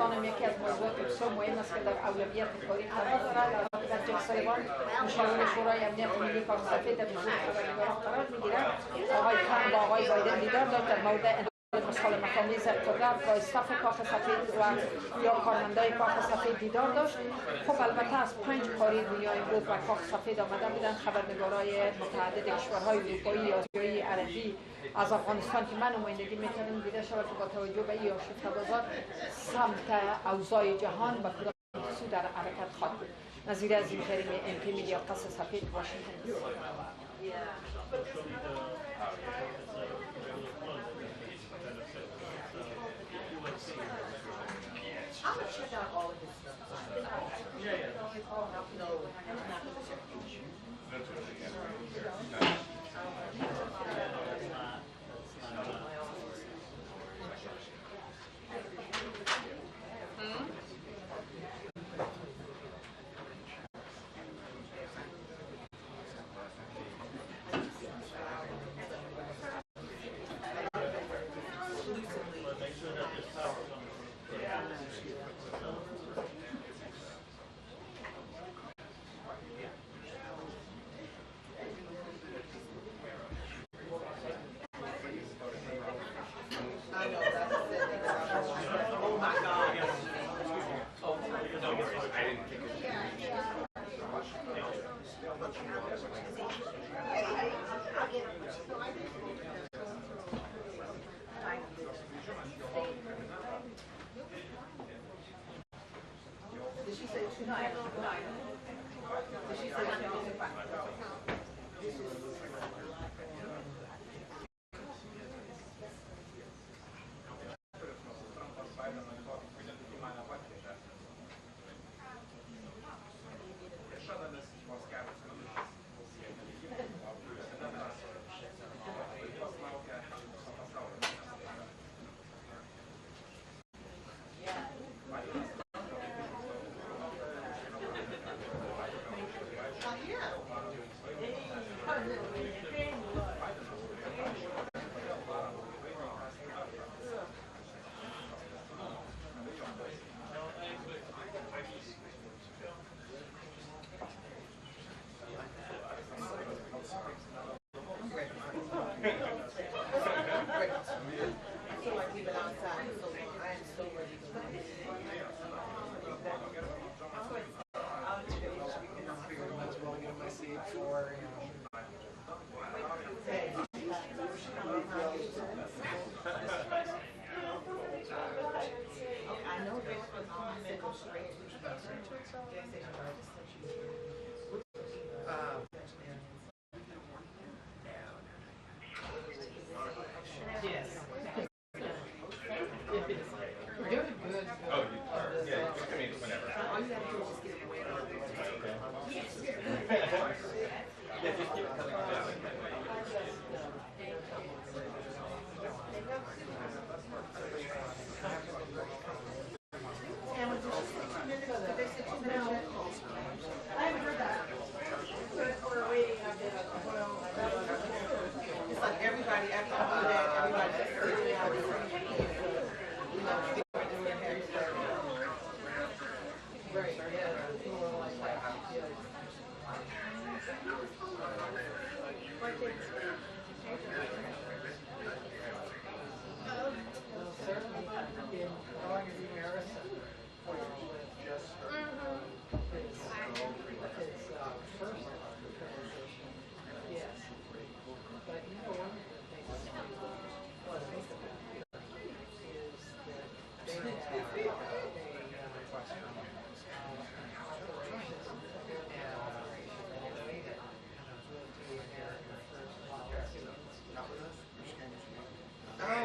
دوستانم یکی از موضوعات بسیار مهم است که در اولویت کاری قرار دارد. در جک سالیوان مشاور شورای امنیت ملی پاک سفید در حضور خبرنگاران قرار میگیرد. آقای ترامپ با آقای بایدن دیدار داشت در مورد مسالمت آمیز قدرت با استاف کاخ سفید و یا کارمندای کاخ سفید دیدار داشت. خب البته از 5 قاره دنیا امروز به کاخ سفید آمده بودند خبرنگارای متعدد کشورهای اروپایی، آسیایی، عربی، از افغانستان که من نمایندگی میکردم دیده شود که با توجه به این آشفته بازار سمت اوضاع جهان و کدام سو در حرکت خواهد بود. نظیر از این کریم MP میدیا قصر سفید واشنگتن. I'm gonna check out all of his stuff.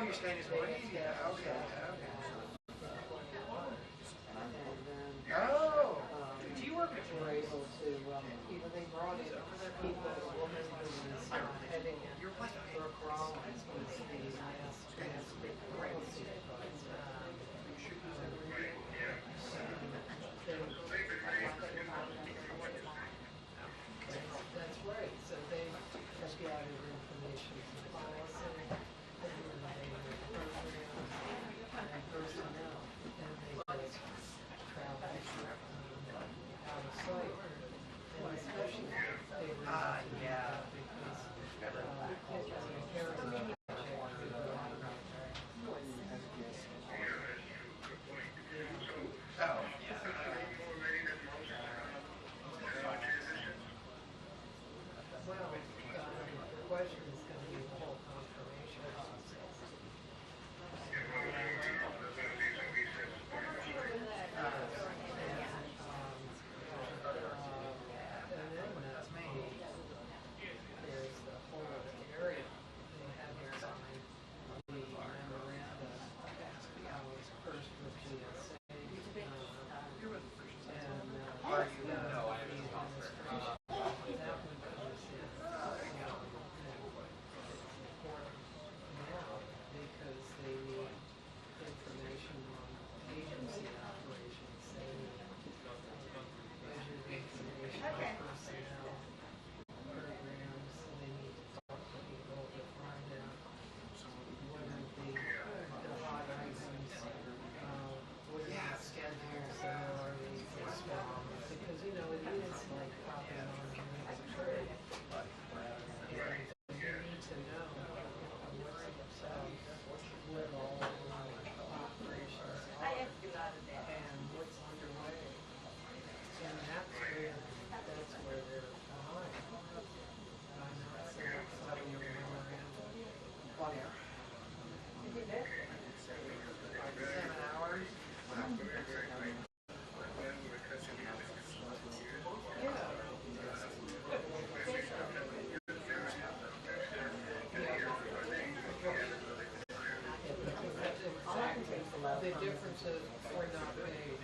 You're staying as well? Yeah, okay, okay. Oh! Do you work at We're able to, they brought in people, a woman who was heading your place? Brooke Rollins was the last big pregnancy. That's right. So they have gathered information from policy, and then they program and personnel, and they just The differences were not made.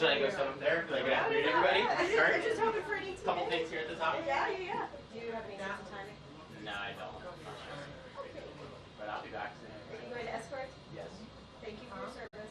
Should I go sit up there? Like, good afternoon, everybody. Start. Just hoping for any Couple things here at the top. Yeah. Do you have any sense of timing? No, I don't. But I'll be back soon. Are you going to escort? Yes. Thank you for your service.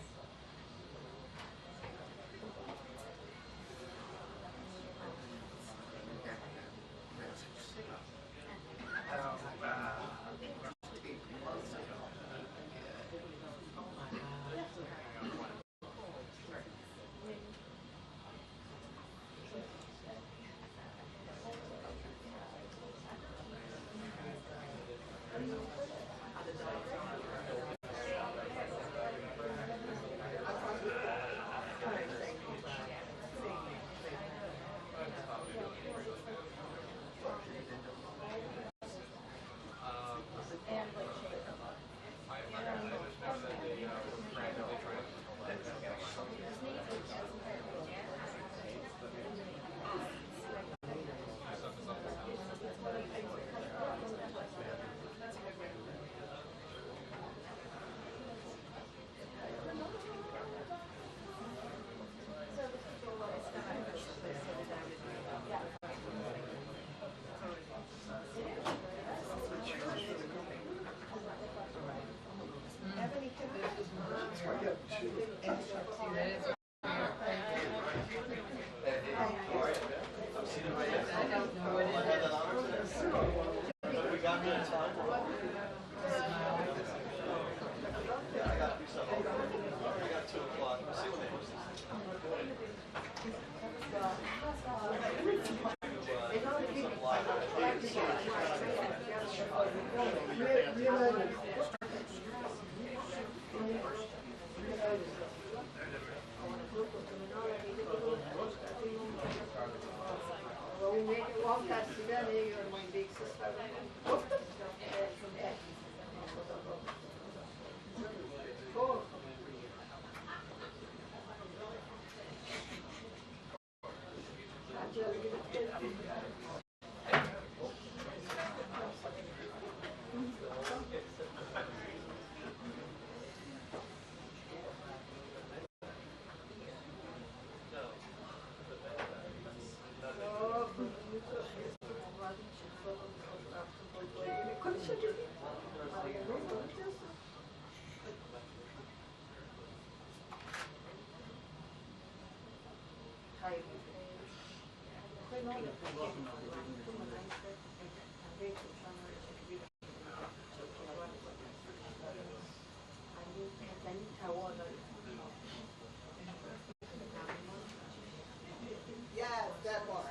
Yes, that one.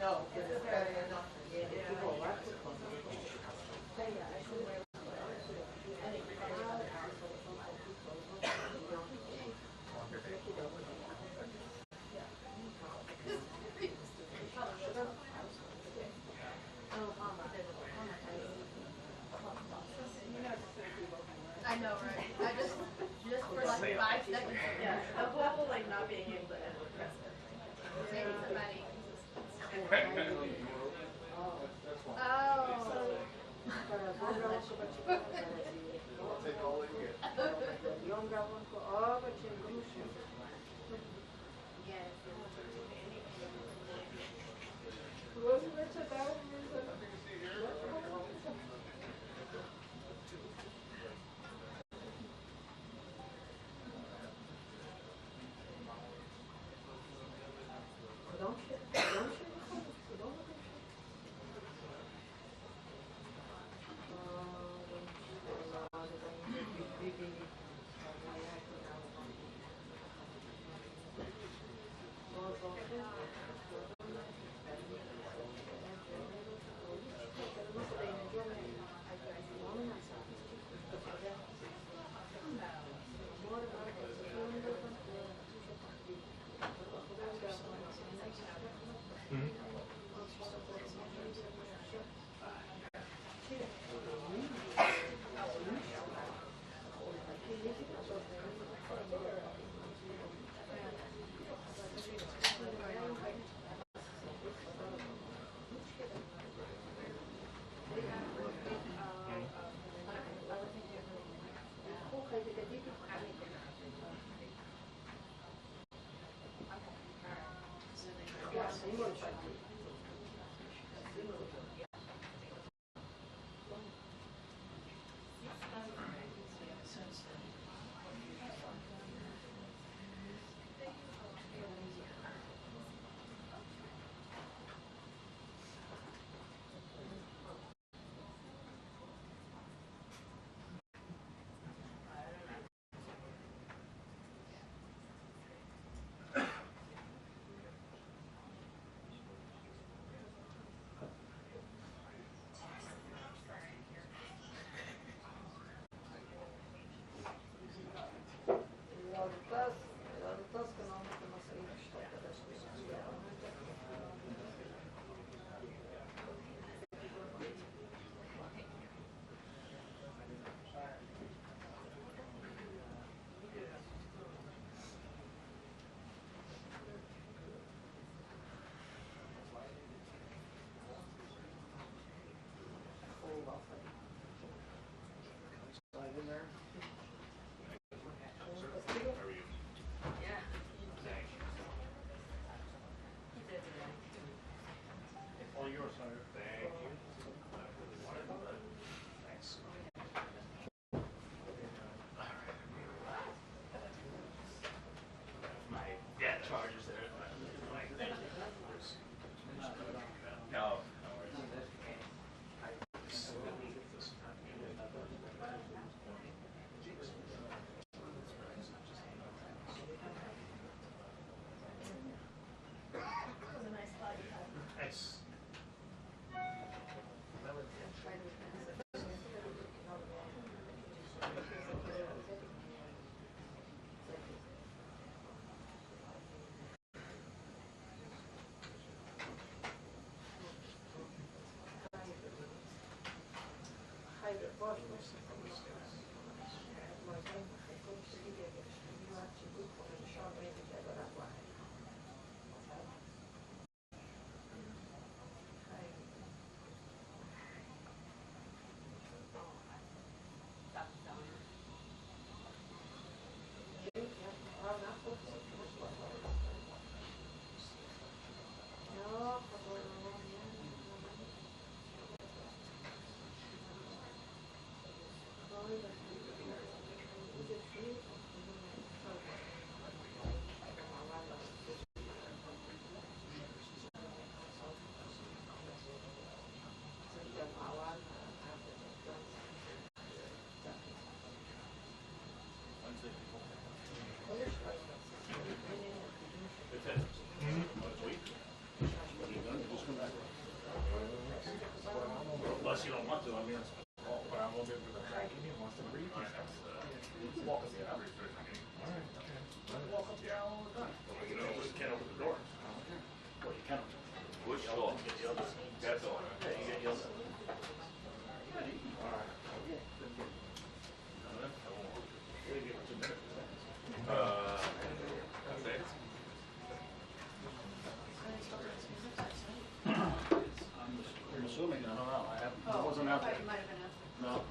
know, but it's better than nothing. I know, right? I just for like 5 seconds. Yeah, the whole like not being able to edit maybe somebody.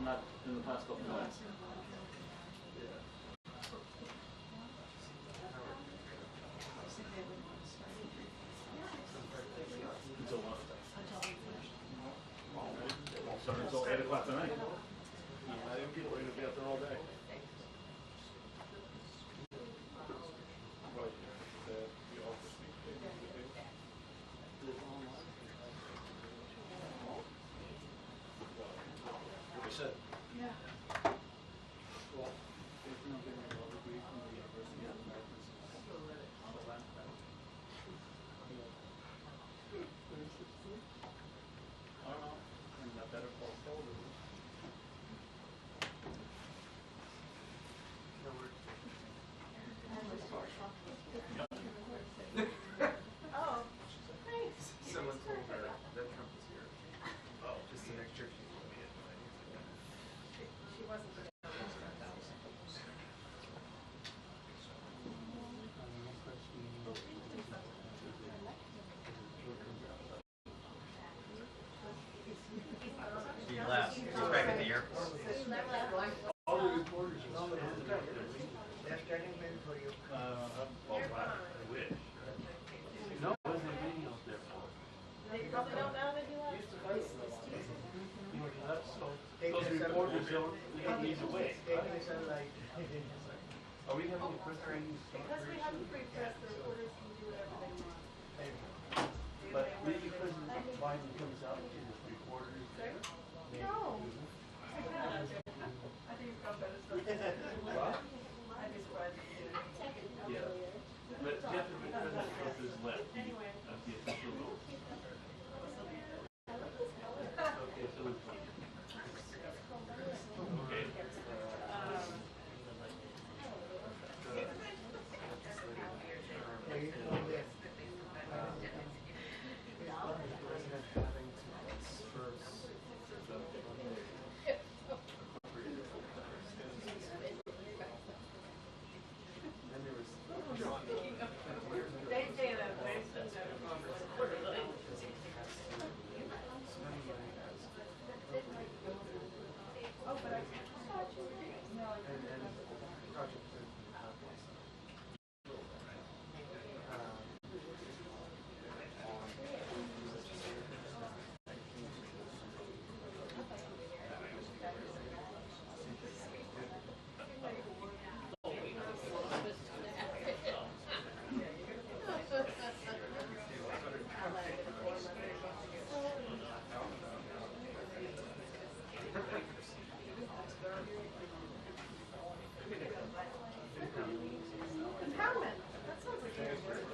not in the past couple months. Until what? Won't start until 8 o'clock tonight. I think people are going to be out there all day. What we said. Yeah. Well, there's nothing in law degree from the University of Americans on the land. I don't know. And that better fall forward. Oh, thanks. Someone told her that Trump was here. Oh, just the next church she's going to be in. She wasn't the She left. She's back at the airport. All the reporters are They're starting men for you. I wish. No, what is they meeting out there for? They probably don't know that he left. Those reporters don't, they don't need to wait. Taking sunlight. Are we having a press training? Because we have a free press, the reporters can do whatever they want. But maybe President Biden comes out to his reporters. No. I think it's got better stuff. I'd be surprised if you did. Yeah. But definitely President Trump is left Anyway. of the official vote. Okay, so it's fine. Okay. They say that, they say that. Oh, but I thought you were doing. No, I didn't. Empowerment. That sounds like a good word.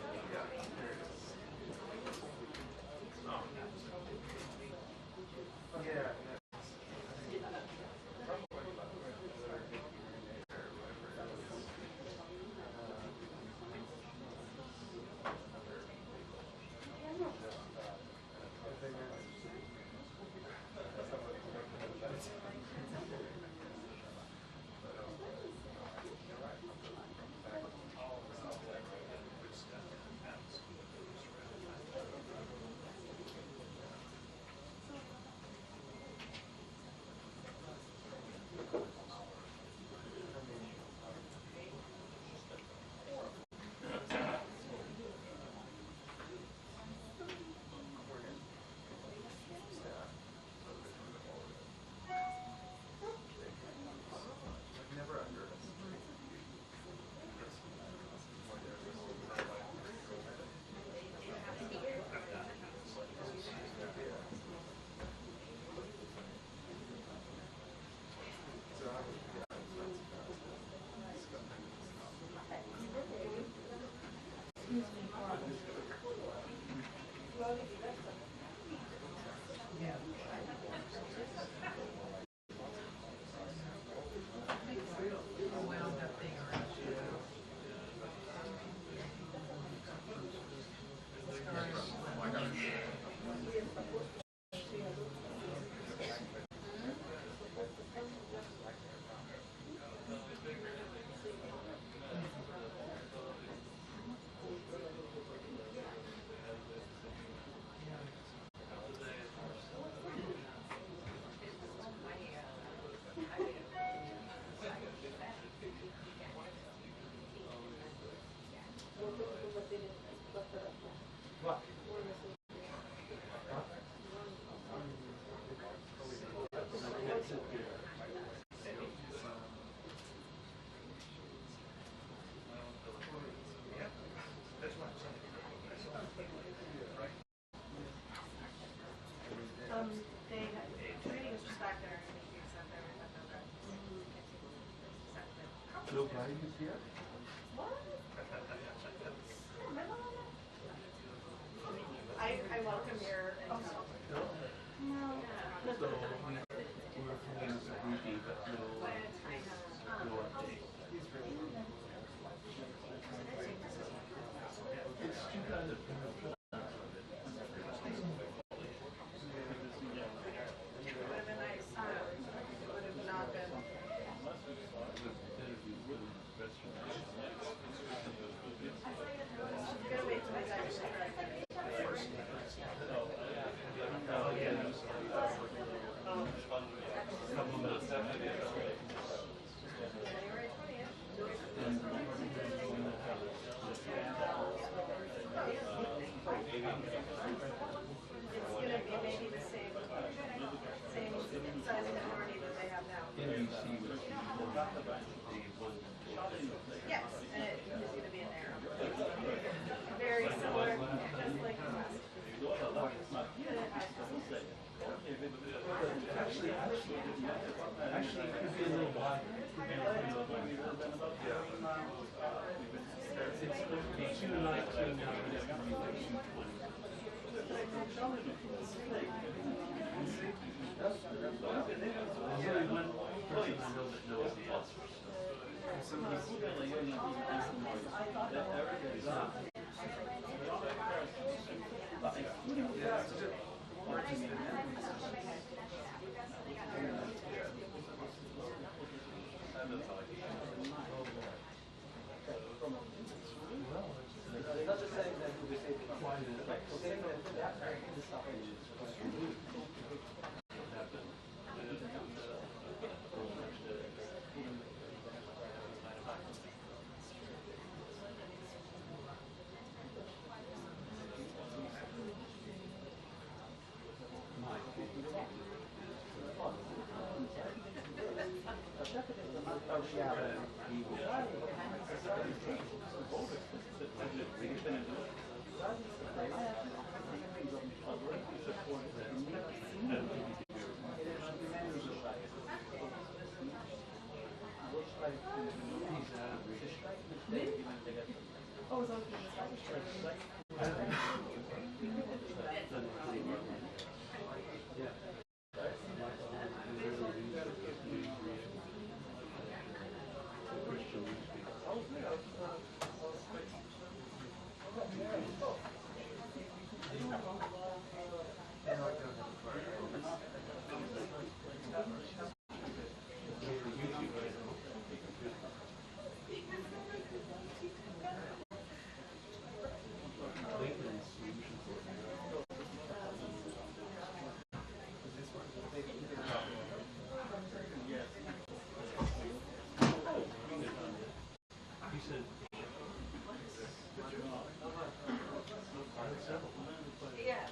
Yeah. I welcome your. Oh, So we're planning a briefing, but no update. It's too kind of it would have been nice. It would have not been. She's gonna wait till my dad is January 20th. It's gonna be maybe the same size majority that they have now. Yes, and it is gonna be in there. Very similar, just like the last. Actually, it could be a little wider. It's supposed to be 219 now, but it's going to be like 220. There's only one person I know that knows the answer. Yes.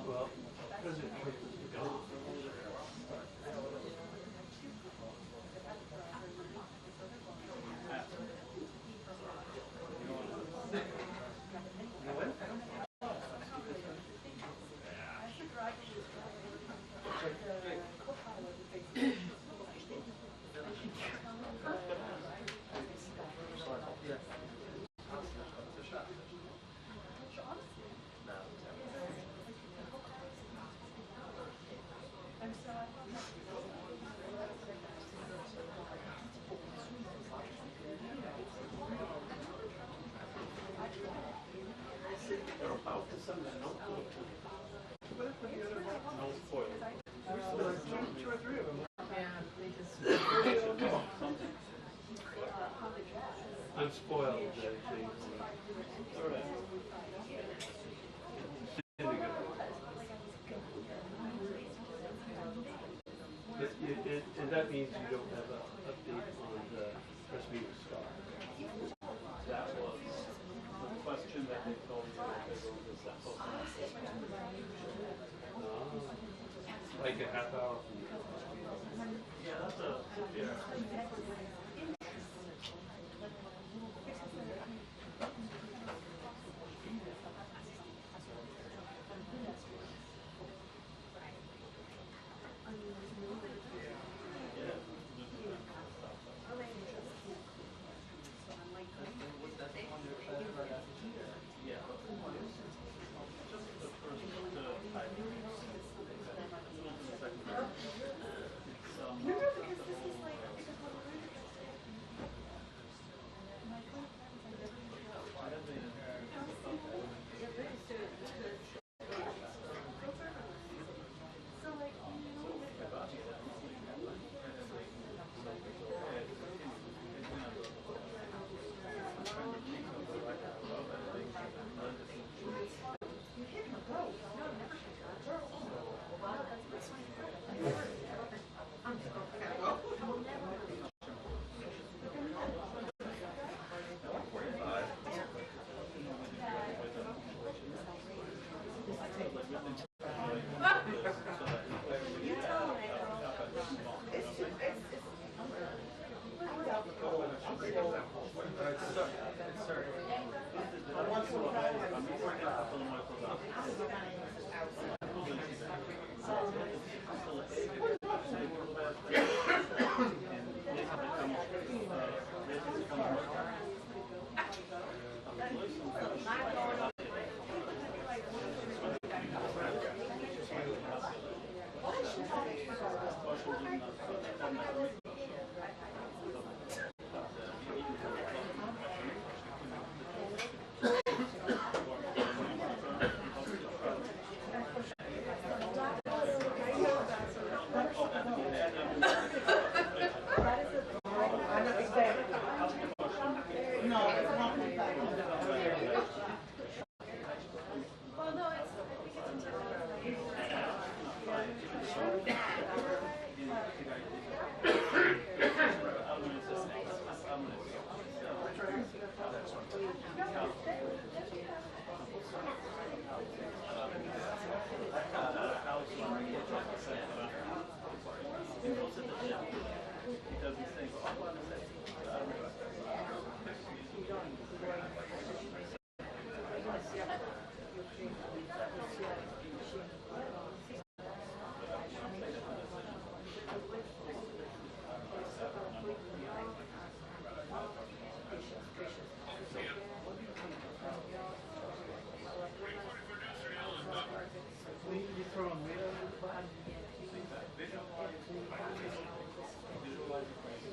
Well, President Trump is gone. I'm spoiled. And that means you don't have an update on the press meeting start. That was the question that they told me that they wrote was that Like a half hour from yeah, that's a yeah.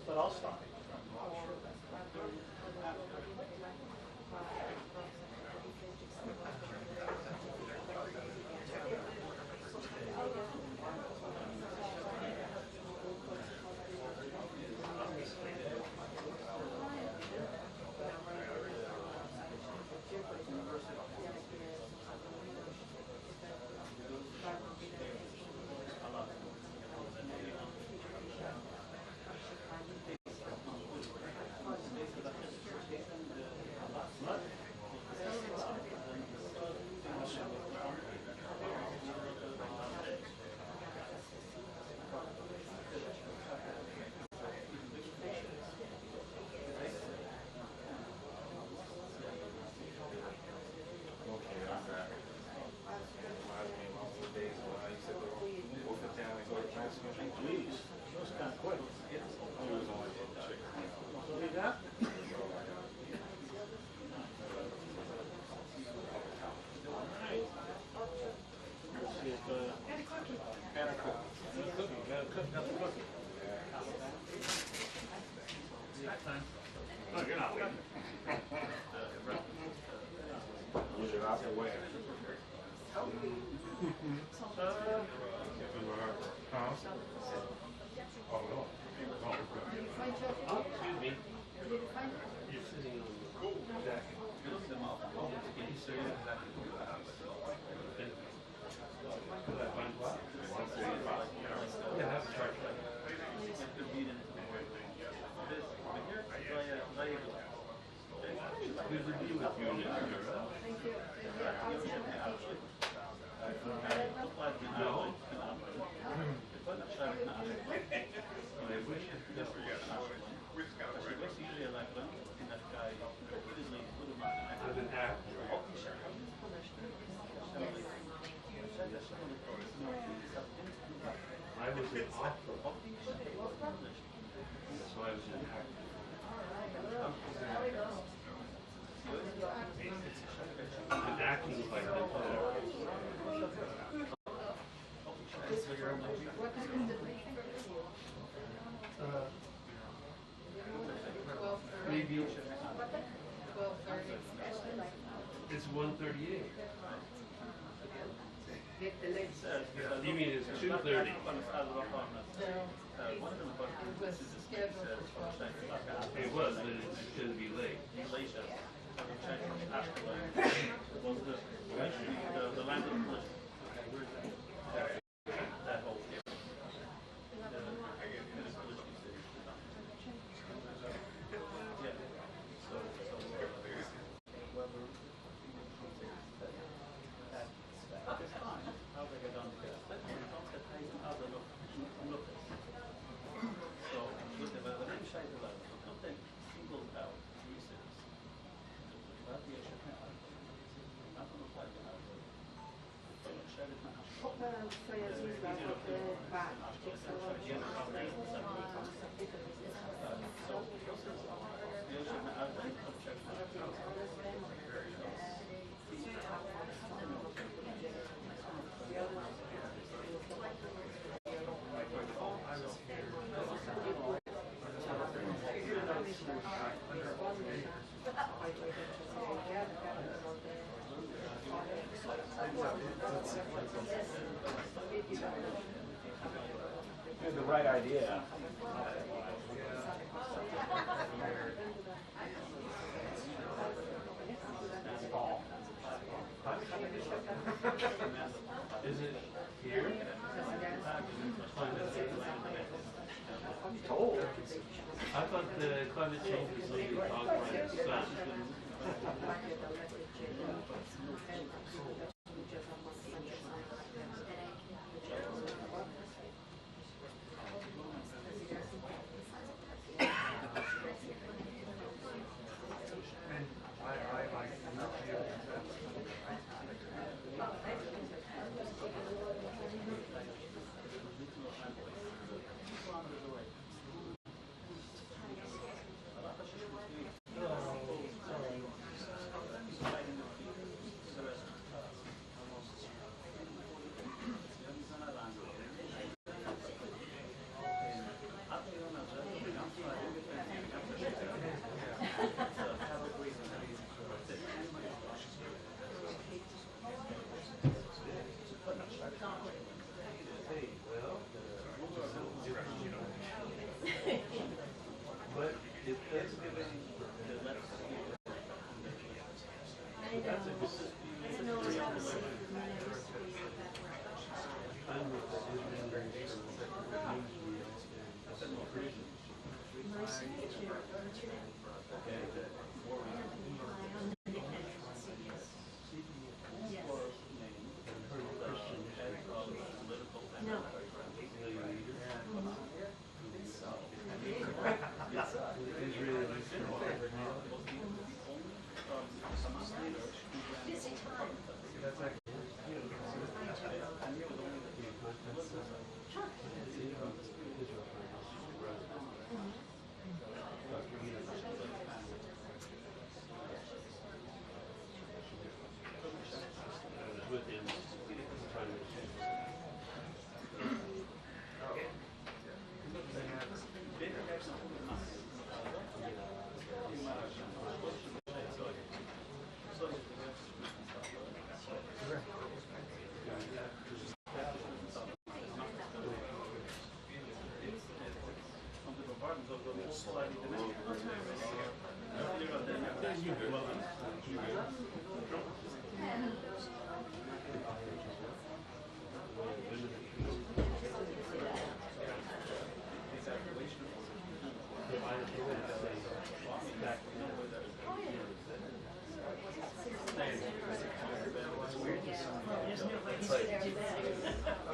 But I'll stop. It's 1:38. You mean it's 2:30? It was, but it's going to be late. You had the right idea. Is it here? Told. I thought the climate change was only caused by the sun. And I like But it does that's a good with him.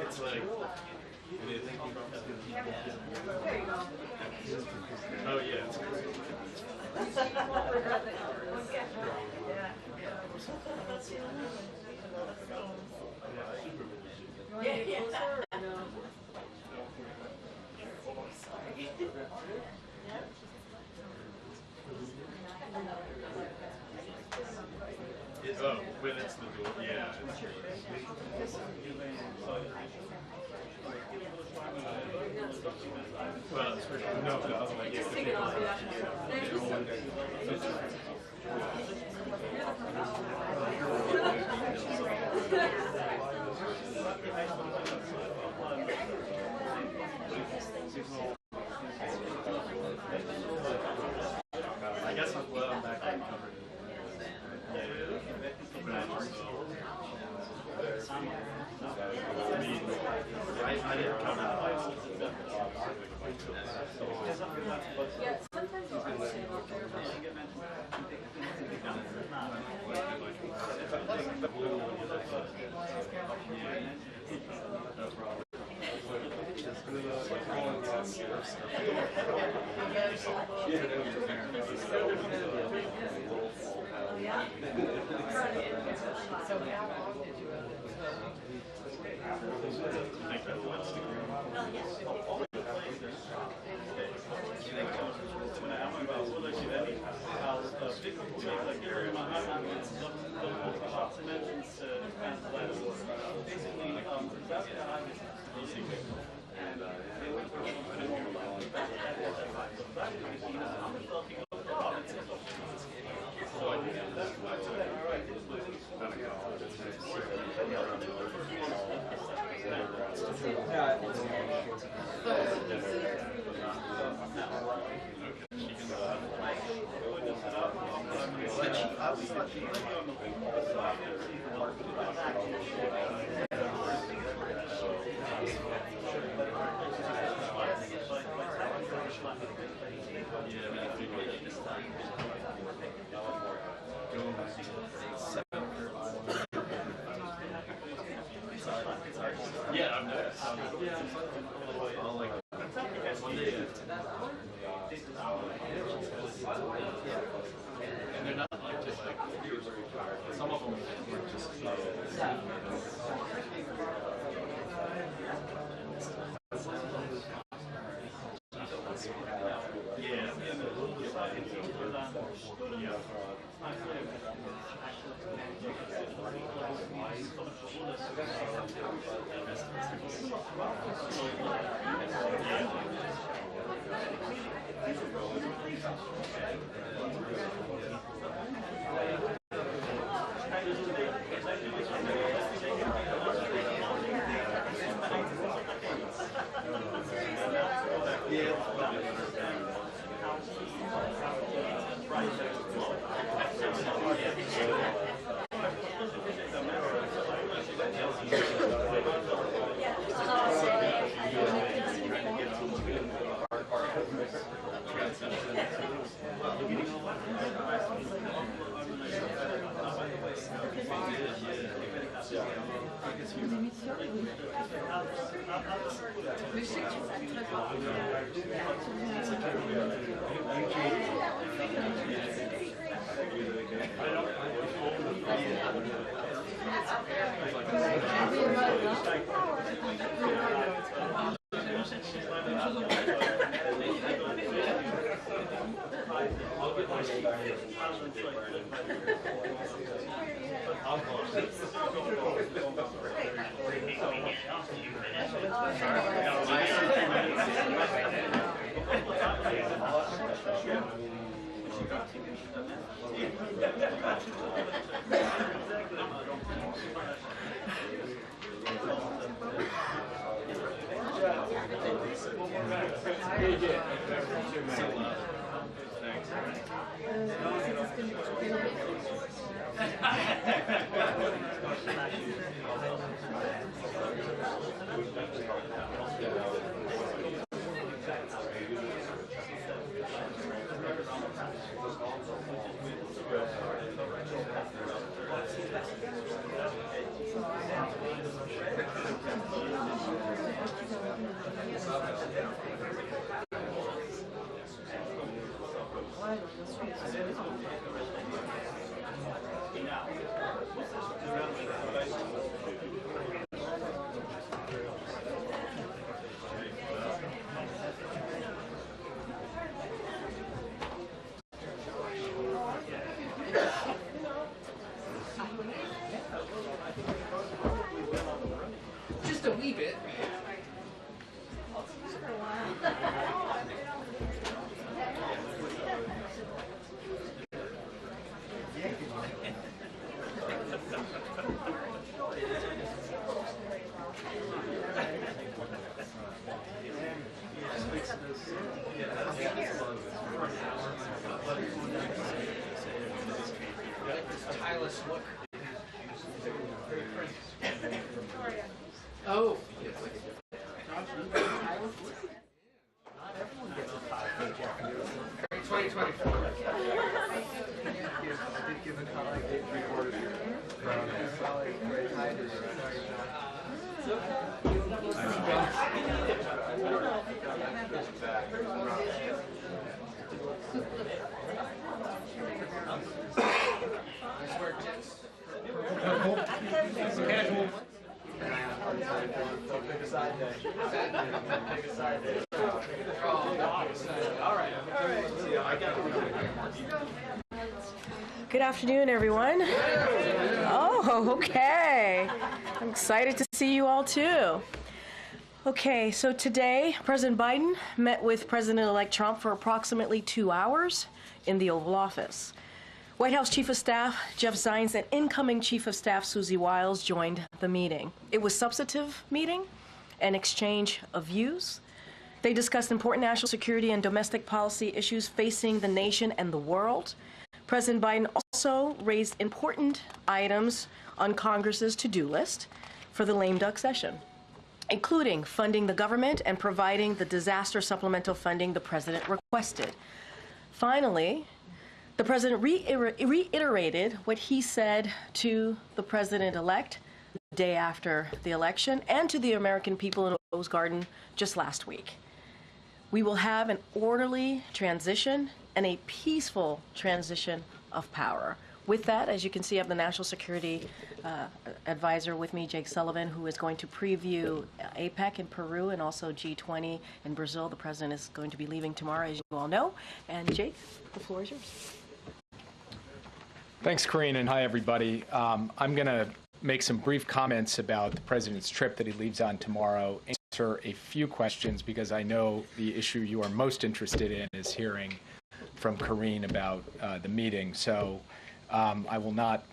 It's like, when you think oh yeah. Oh, when it's the door, yeah. Well, no, the other way. Just take it off, I guess I'm glad I'm back on covered. I didn't come out. Yeah, sometimes you can say about there, but so how long did you have this? So Just a wee bit. Tireless look. Oh. 2024. Given how I get 3/4 here. Probably very high to Nice work, gents. casual. Take a side day. Take a side day. All right. Good afternoon, everyone. Oh, okay. I'm excited to see you all too. Okay, so today President Biden met with President-elect Trump for approximately 2 hours in the Oval Office. White House Chief of Staff Jeff Zients and incoming Chief of Staff Susie Wiles joined the meeting. It was a substantive meeting, and exchange of views. They discussed important national security and domestic policy issues facing the nation and the world. President Biden also raised important items on Congress's to-do list for the lame duck session, including funding the government and providing the disaster supplemental funding the president requested. Finally, the president reiterated what he said to the president-elect the day after the election and to the American people in Rose Garden just last week. We will have an orderly transition and a peaceful transition of power. With that, as you can see, I have the National Security Advisor with me, Jake Sullivan, who is going to preview APEC in Peru and also G20 in Brazil. The president is going to be leaving tomorrow, as you all know. And Jake, the floor is yours. Thanks, Karine, and hi, everybody. I'm going to make some brief comments about the president's trip that he leaves on tomorrow, answer a few questions because I know the issue you are most interested in is hearing from Karine about the meeting. So I will not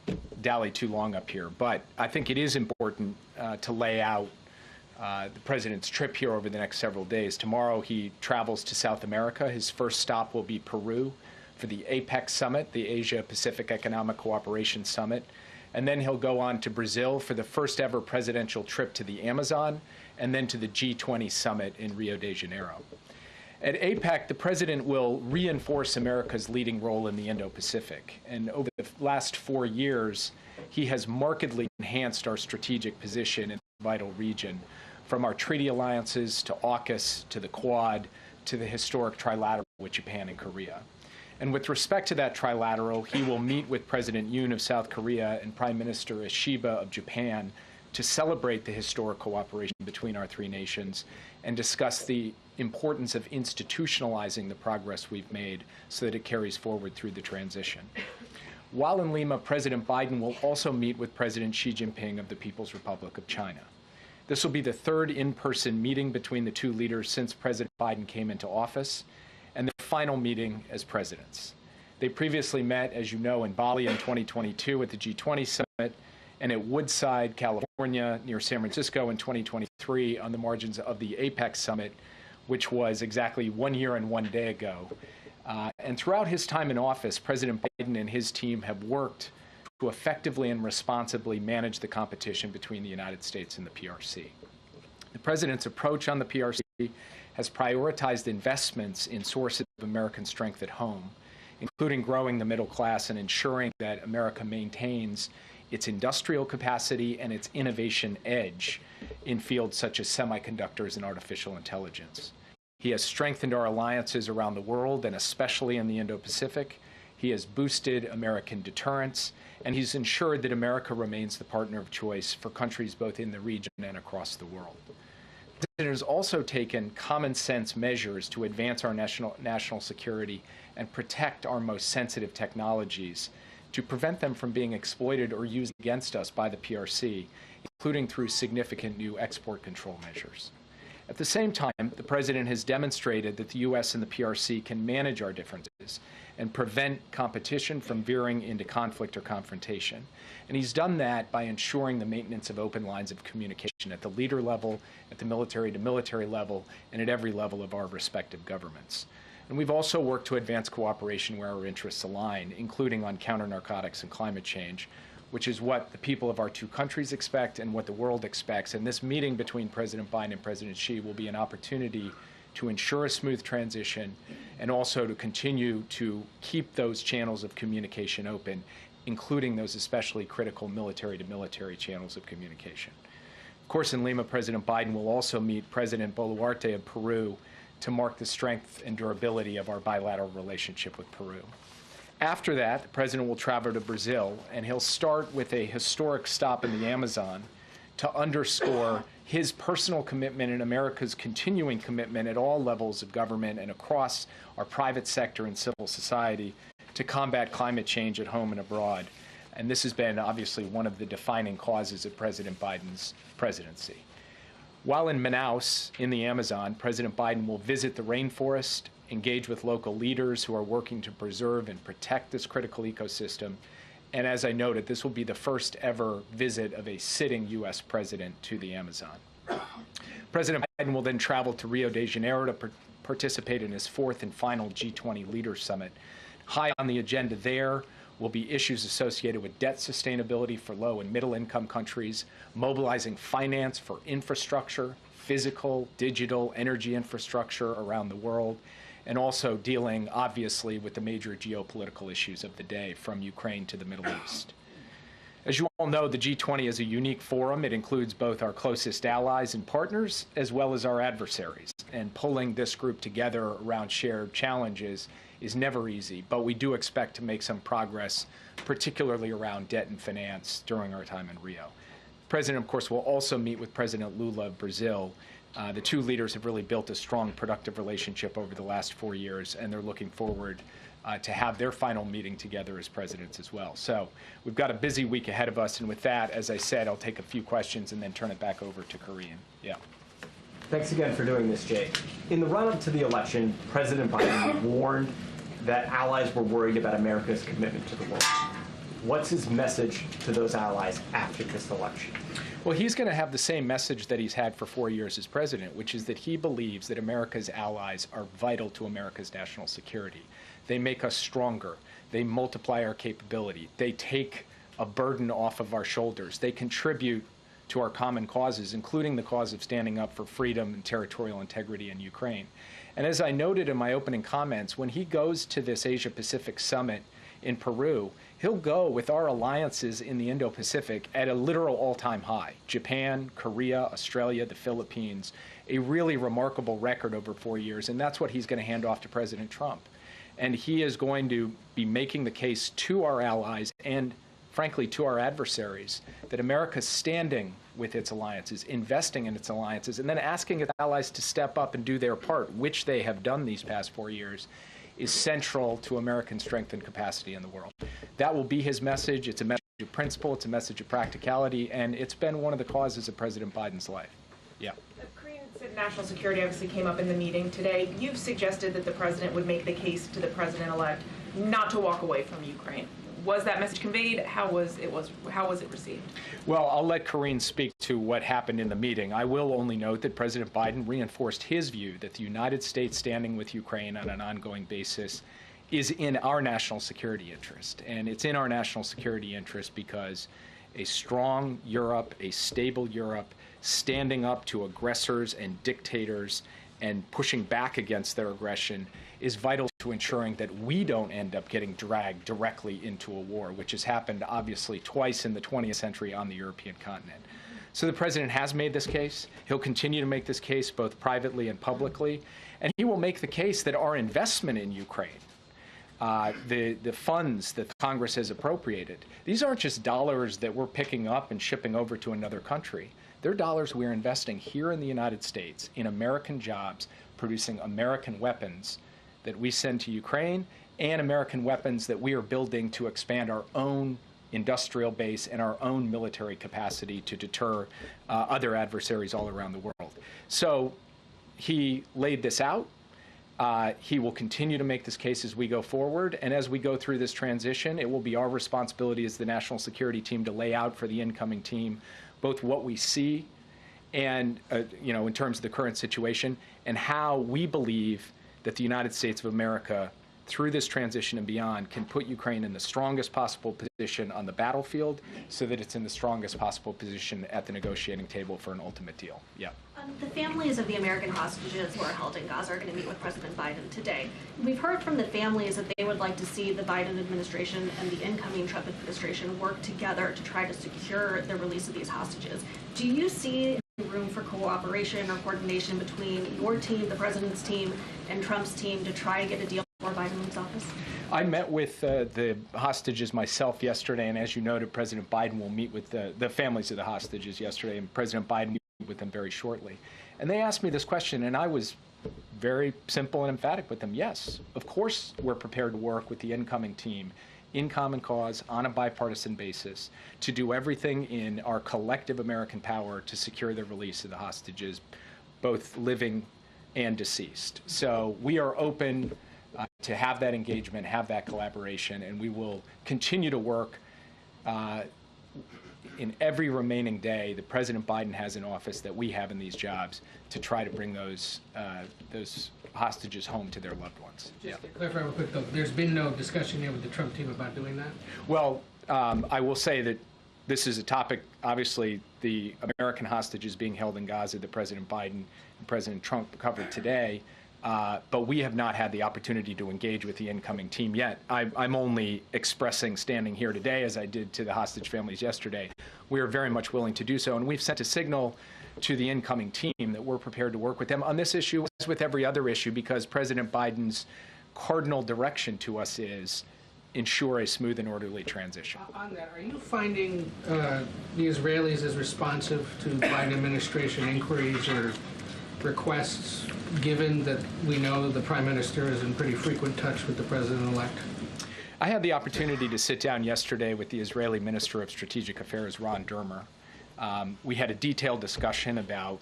dally too long up here, but I think it is important to lay out the president's trip here over the next several days. Tomorrow he travels to South America. His first stop will be Peru for the APEC summit, the Asia-Pacific Economic Cooperation Summit. And then he'll go on to Brazil for the first ever presidential trip to the Amazon, and then to the G20 summit in Rio de Janeiro. At APEC, the president will reinforce America's leading role in the Indo-Pacific. And over the last 4 years, he has markedly enhanced our strategic position in the vital region, from our treaty alliances to AUKUS to the Quad to the historic trilateral with Japan and Korea. And with respect to that trilateral, he will meet with President Yoon of South Korea and Prime Minister Ishiba of Japan to celebrate the historic cooperation between our three nations and discuss the importance of institutionalizing the progress we've made so that it carries forward through the transition. While in Lima, President Biden will also meet with President Xi Jinping of the People's Republic of China. This will be the third in-person meeting between the two leaders since President Biden came into office, and their final meeting as presidents. They previously met, as you know, in Bali in 2022 at the G20 summit, and at Woodside, California, near San Francisco in 2023 on the margins of the APEC summit, which was exactly 1 year and 1 day ago. And throughout his time in office, President Biden and his team have worked to effectively and responsibly manage the competition between the United States and the PRC. The president's approach on the PRC has prioritized investments in sources of American strength at home, including growing the middle class and ensuring that America maintains its industrial capacity and its innovation edge in fields such as semiconductors and artificial intelligence. He has strengthened our alliances around the world, and especially in the Indo-Pacific. He has boosted American deterrence, and he's ensured that America remains the partner of choice for countries both in the region and across the world. The president has also taken common sense measures to advance our national security and protect our most sensitive technologies, to prevent them from being exploited or used against us by the PRC, including through significant new export control measures. At the same time, the president has demonstrated that the U.S. and the PRC can manage our differences and prevent competition from veering into conflict or confrontation. And he's done that by ensuring the maintenance of open lines of communication at the leader level, at the military-to-military level, and at every level of our respective governments. And we've also worked to advance cooperation where our interests align, including on counter-narcotics and climate change, which is what the people of our two countries expect and what the world expects. And this meeting between President Biden and President Xi will be an opportunity to ensure a smooth transition and also to continue to keep those channels of communication open, including those especially critical military-to-military channels of communication. Of course, in Lima, President Biden will also meet President Boluarte of Peru to mark the strength and durability of our bilateral relationship with Peru. After that, the president will travel to Brazil, and he'll start with a historic stop in the Amazon to underscore his personal commitment and America's continuing commitment at all levels of government and across our private sector and civil society to combat climate change at home and abroad. And this has been obviously one of the defining causes of President Biden's presidency. While in Manaus, in the Amazon, President Biden will visit the rainforest, engage with local leaders who are working to preserve and protect this critical ecosystem. And as I noted, this will be the first ever visit of a sitting U.S. president to the Amazon. President Biden will then travel to Rio de Janeiro to participate in his fourth and final G20 Leaders Summit. High on the agenda there will be issues associated with debt sustainability for low and middle income countries, mobilizing finance for infrastructure, physical, digital, energy infrastructure around the world, and also dealing, obviously, with the major geopolitical issues of the day, from Ukraine to the Middle East. As you all know, the G20 is a unique forum. It includes both our closest allies and partners, as well as our adversaries. And pulling this group together around shared challenges is never easy, but we do expect to make some progress, particularly around debt and finance during our time in Rio. The President, of course, will also meet with President Lula of Brazil. The two leaders have really built a strong, productive relationship over the last 4 years, and they're looking forward to have their final meeting together as presidents as well. So we've got a busy week ahead of us, and with that, as I said, I'll take a few questions and then turn it back over to Karine. Yeah. Thanks again for doing this, Jay. In the run-up to the election, President Biden warned that allies were worried about America's commitment to the world. What's his message to those allies after this election? Well, he's going to have the same message that he's had for 4 years as president, which is that he believes that America's allies are vital to America's national security. They make us stronger. They multiply our capability. They take a burden off of our shoulders. They contribute to our common causes, including the cause of standing up for freedom and territorial integrity in Ukraine. And as I noted in my opening comments, when he goes to this Asia-Pacific summit in Peru, he'll go with our alliances in the Indo-Pacific at a literal all-time high. Japan, Korea, Australia, the Philippines, a really remarkable record over 4 years, and that's what he's going to hand off to President Trump. And he is going to be making the case to our allies and, frankly, to our adversaries that America's standing with its alliances, investing in its alliances, and then asking its allies to step up and do their part, which they have done these past 4 years, is central to American strength and capacity in the world. That will be his message. It's a message of principle. It's a message of practicality. And it's been one of the causes of President Biden's life. Yeah. Karine said national security obviously came up in the meeting today. You've suggested that the president would make the case to the president-elect not to walk away from Ukraine. Was that message conveyed? How was it received? Well, I'll let Karine speak to what happened in the meeting. I will only note that President Biden reinforced his view that the United States standing with Ukraine on an ongoing basis is in our national security interest. And it's in our national security interest because a strong Europe, a stable Europe, standing up to aggressors and dictators and pushing back against their aggression is vital to ensuring that we don't end up getting dragged directly into a war, which has happened obviously twice in the 20th century on the European continent. So the president has made this case. He'll continue to make this case both privately and publicly. And he will make the case that our investment in Ukraine, the funds that Congress has appropriated, these aren't just dollars that we're picking up and shipping over to another country. They're dollars we're investing here in the United States in American jobs, producing American weapons that we send to Ukraine, and American weapons that we are building to expand our own industrial base and our own military capacity to deter other adversaries all around the world. So he laid this out. He will continue to make this case as we go forward. And as we go through this transition, it will be our responsibility as the national security team to lay out for the incoming team both what we see and, in terms of the current situation, and how we believe that the United States of America, through this transition and beyond, can put Ukraine in the strongest possible position on the battlefield so that it's in the strongest possible position at the negotiating table for an ultimate deal. Yeah. The families of the American hostages who are held in Gaza are going to meet with President Biden today. We've heard from the families that they would like to see the Biden administration and the incoming Trump administration work together to try to secure the release of these hostages. Do you see room for cooperation or coordination between your team, the president's team, and Trump's team to try to get a deal before Biden leaves office? I met with the hostages myself yesterday, and as you noted, President Biden will meet with the families of the hostages yesterday, and President Biden will meet with them very shortly. And they asked me this question, and I was very simple and emphatic with them. Yes, of course we're prepared to work with the incoming team in common cause on a bipartisan basis to do everything in our collective American power to secure the release of the hostages, both living and deceased. So we are open to have that engagement, have that collaboration, and we will continue to work in every remaining day that President Biden has in office that we have in these jobs to try to bring those hostages home to their loved ones. Just to clarify real quick, though, there's been no discussion yet with the Trump team about doing that? Well, I will say that this is a topic, obviously, the American hostages being held in Gaza that President Biden and President Trump covered today, but we have not had the opportunity to engage with the incoming team yet. I'm only expressing, standing here today, as I did to the hostage families yesterday, we are very much willing to do so, and we've sent a signal to the incoming team that we're prepared to work with them on this issue, as with every other issue, because President Biden's cardinal direction to us is ensure a smooth and orderly transition. On that, are you finding the Israelis as responsive to Biden administration inquiries or requests, given that we know the Prime Minister is in pretty frequent touch with the President-elect? I had the opportunity to sit down yesterday with the Israeli Minister of Strategic Affairs, Ron Dermer. We had a detailed discussion about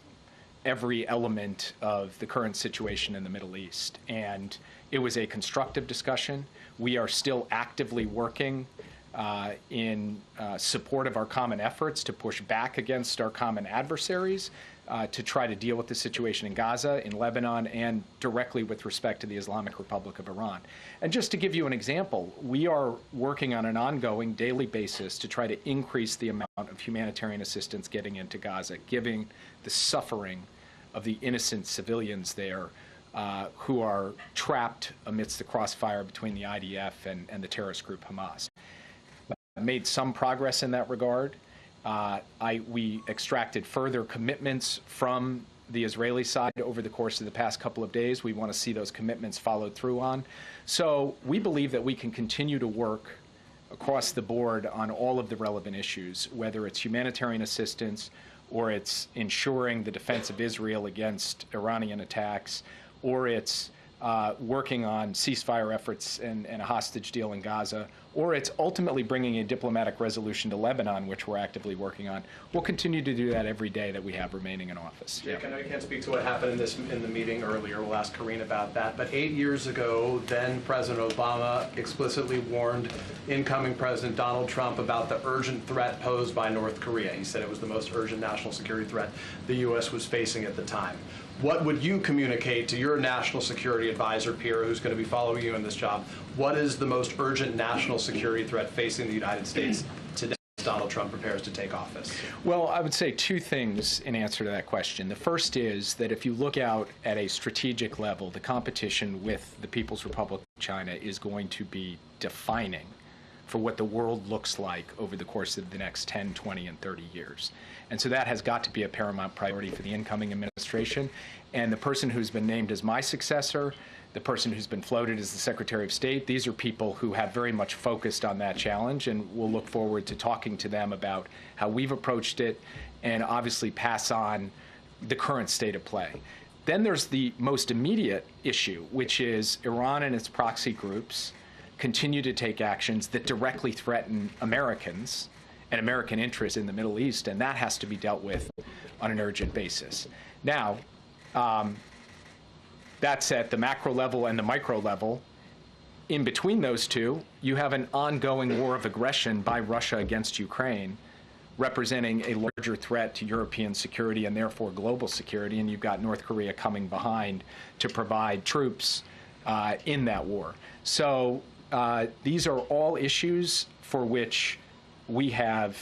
every element of the current situation in the Middle East, and it was a constructive discussion. We are still actively working in support of our common efforts to push back against our common adversaries, to try to deal with the situation in Gaza, in Lebanon, and directly with respect to the Islamic Republic of Iran. And just to give you an example, we are working on an ongoing daily basis to try to increase the amount of humanitarian assistance getting into Gaza, given the suffering of the innocent civilians there who are trapped amidst the crossfire between the IDF and the terrorist group Hamas. Made some progress in that regard. We extracted further commitments from the Israeli side over the course of the past couple of days. We want to see those commitments followed through on. So we believe that we can continue to work across the board on all of the relevant issues, whether it's humanitarian assistance or it's ensuring the defense of Israel against Iranian attacks, or it's working on ceasefire efforts and a hostage deal in Gaza, or it's ultimately bringing a diplomatic resolution to Lebanon, which we're actively working on. We'll continue to do that every day that we have remaining in office. Jake, I know you can't speak to what happened in the meeting earlier. We'll ask Karine about that. But 8 years ago, then President Obama explicitly warned incoming President Donald Trump about the urgent threat posed by North Korea. He said it was the most urgent national security threat the U.S. was facing at the time. What would you communicate to your national security advisor, Pierre, who's going to be following you in this job? What is the most urgent national security threat facing the United States today as Donald Trump prepares to take office? Well, I would say two things in answer to that question. The first is that if you look out at a strategic level, the competition with the People's Republic of China is going to be defining for what the world looks like over the course of the next 10, 20, and 30 years. And so that has got to be a paramount priority for the incoming administration. And the person who's been named as my successor, the person who's been floated as the Secretary of State, these are people who have very much focused on that challenge, and we'll look forward to talking to them about how we've approached it and obviously pass on the current state of play. Then there's the most immediate issue, which is Iran and its proxy groups continue to take actions that directly threaten Americans and American interests in the Middle East, and that has to be dealt with on an urgent basis. Now, that's at the macro level and the micro level. In between those two, you have an ongoing war of aggression by Russia against Ukraine, representing a larger threat to European security and therefore global security, and you've got North Korea coming behind to provide troops in that war. So these are all issues for which we have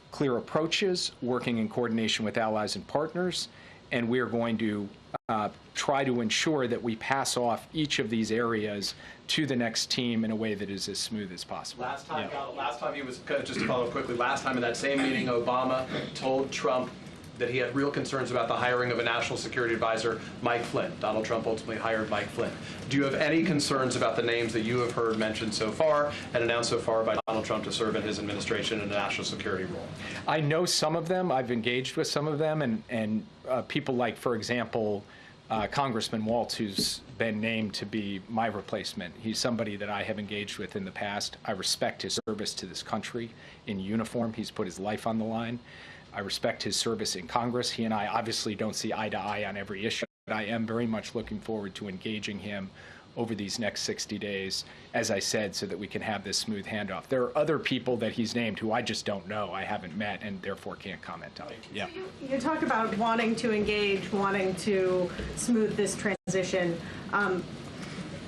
clear approaches, working in coordination with allies and partners, and we're going to try to ensure that we pass off each of these areas to the next team in a way that is as smooth as possible. Last time he was, just to follow up quickly, last time in that same meeting, Obama told Trump that he had real concerns about the hiring of a national security advisor, Mike Flynn. Donald Trump ultimately hired Mike Flynn. Do you have any concerns about the names that you have heard mentioned so far and announced so far by Donald Trump to serve in his administration in a national security role? I know some of them. I've engaged with some of them, and people like, for example, Congressman Waltz, who's been named to be my replacement. He's somebody that I have engaged with in the past. I respect his service to this country in uniform. He's put his life on the line. I respect his service in Congress. He and I obviously don't see eye to eye on every issue, but I am very much looking forward to engaging him over these next 60 days, as I said, so that we can have this smooth handoff. There are other people that he's named who I just don't know, I haven't met, and therefore can't comment on. Yeah. So you talk about wanting to engage, wanting to smooth this transition.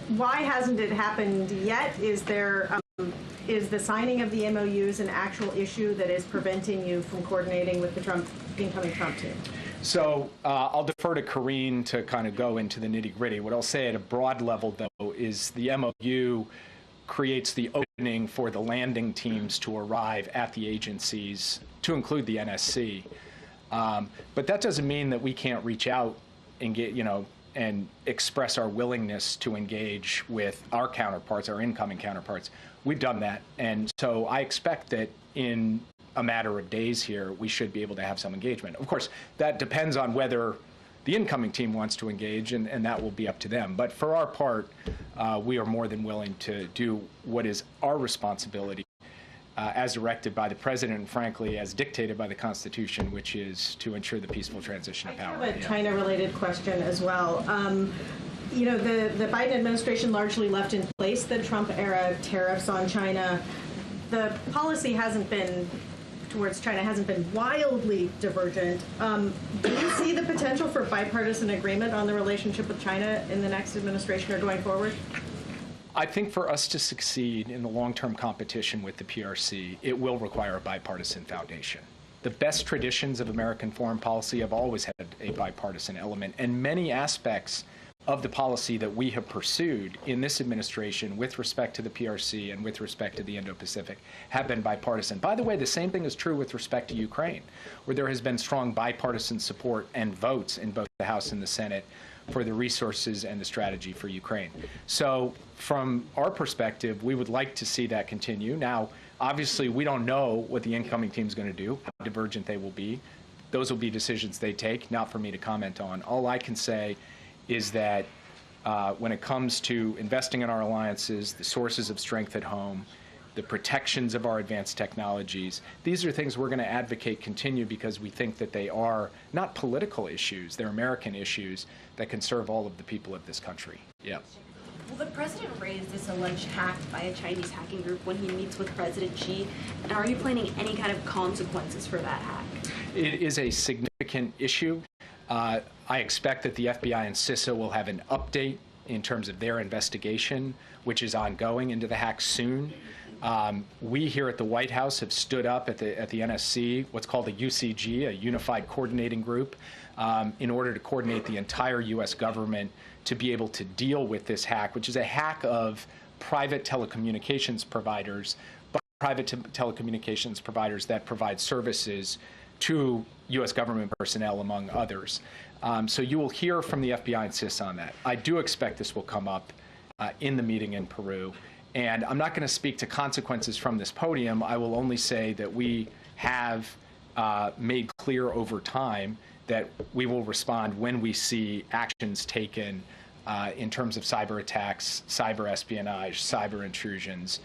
Why hasn't it happened yet? Is the signing of the MOUs an actual issue that is preventing you from coordinating with the incoming Trump team? So I'll defer to Karine to kind of go into the nitty-gritty. What I'll say at a broad level, though, is the MOU creates the opening for the landing teams to arrive at the agencies, to include the NSC. But that doesn't mean that we can't reach out and get, and express our willingness to engage with our counterparts, our incoming counterparts. We've done that. And so I expect that in a matter of days here, we should be able to have some engagement. Of course, that depends on whether the incoming team wants to engage, and that will be up to them. But for our part, we are more than willing to do what is our responsibility as directed by the President and, frankly, as dictated by the Constitution, which is to ensure the peaceful transition of power. I have a China-related question as well. The Biden administration largely left in place the Trump-era tariffs on China. The policy towards China hasn't been wildly divergent. Do you see the potential for bipartisan agreement on the relationship with China in the next administration or going forward? I think for us to succeed in the long-term competition with the PRC, it will require a bipartisan foundation. The best traditions of American foreign policy have always had a bipartisan element, and many aspects of the policy that we have pursued in this administration with respect to the PRC and with respect to the Indo-Pacific have been bipartisan. By the way, the same thing is true with respect to Ukraine, where there has been strong bipartisan support and votes in both the House and the Senate for the resources and the strategy for Ukraine. So from our perspective, we would like to see that continue. Now, obviously, we don't know what the incoming team is going to do, how divergent they will be. Those will be decisions they take, not for me to comment on. All I can say is that when it comes to investing in our alliances, the sources of strength at home, the protections of our advanced technologies, these are things we're going to advocate continue because we think that they are not political issues, they're American issues that can serve all of the people of this country. Yeah. Will the president raise this alleged hack by a Chinese hacking group when he meets with President Xi? And are you planning any kind of consequences for that hack? It is a significant issue. I expect that the FBI and CISA will have an update in terms of their investigation, which is ongoing, into the hack soon. We here at the White House have stood up at the NSC, what's called a UCG, a Unified Coordinating Group, in order to coordinate the entire U.S. government to be able to deal with this hack, which is a hack of private telecommunications providers, but private telecommunications providers that provide services to U.S. government personnel, among others. So you will hear from the FBI and CISA on that. I do expect this will come up in the meeting in Peru. And I'm not going to speak to consequences from this podium. I will only say that we have made clear over time that we will respond when we see actions taken in terms of cyber attacks, cyber espionage, cyber intrusions.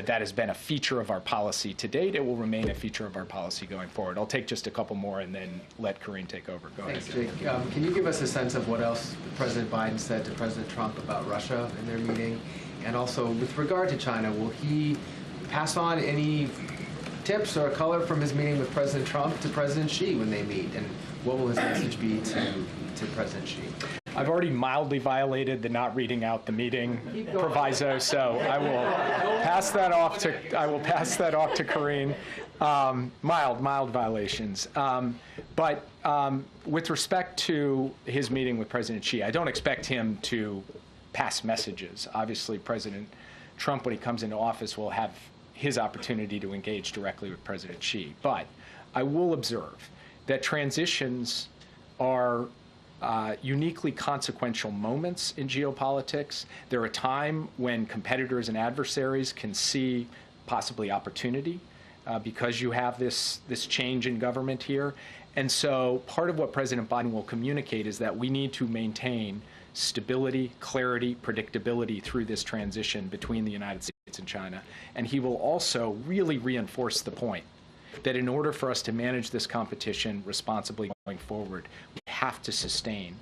That has been a feature of our policy to date. It will remain a feature of our policy going forward. I'll take just a couple more and then let Karine take over. Go ahead. Thanks, Jake. Can you give us a sense of what else President Biden said to President Trump about Russia in their meeting? And also, with regard to China, will he pass on any tips or color from his meeting with President Trump to President Xi when they meet? And what will his message be to President Xi? I've already mildly violated the not reading out the meeting proviso, so I will pass that off to Karine. Mild violations. But with respect to his meeting with President Xi, I don't expect him to pass messages. Obviously, President Trump, when he comes into office, will have his opportunity to engage directly with President Xi. But I will observe that transitions are uniquely consequential moments in geopolitics. They're a time when competitors and adversaries can see possibly opportunity because you have this change in government here. And so part of what President Biden will communicate is that we need to maintain stability, clarity, predictability through this transition between the United States and China. And he will also really reinforce the point that in order for us to manage this competition responsibly going forward, we have to sustain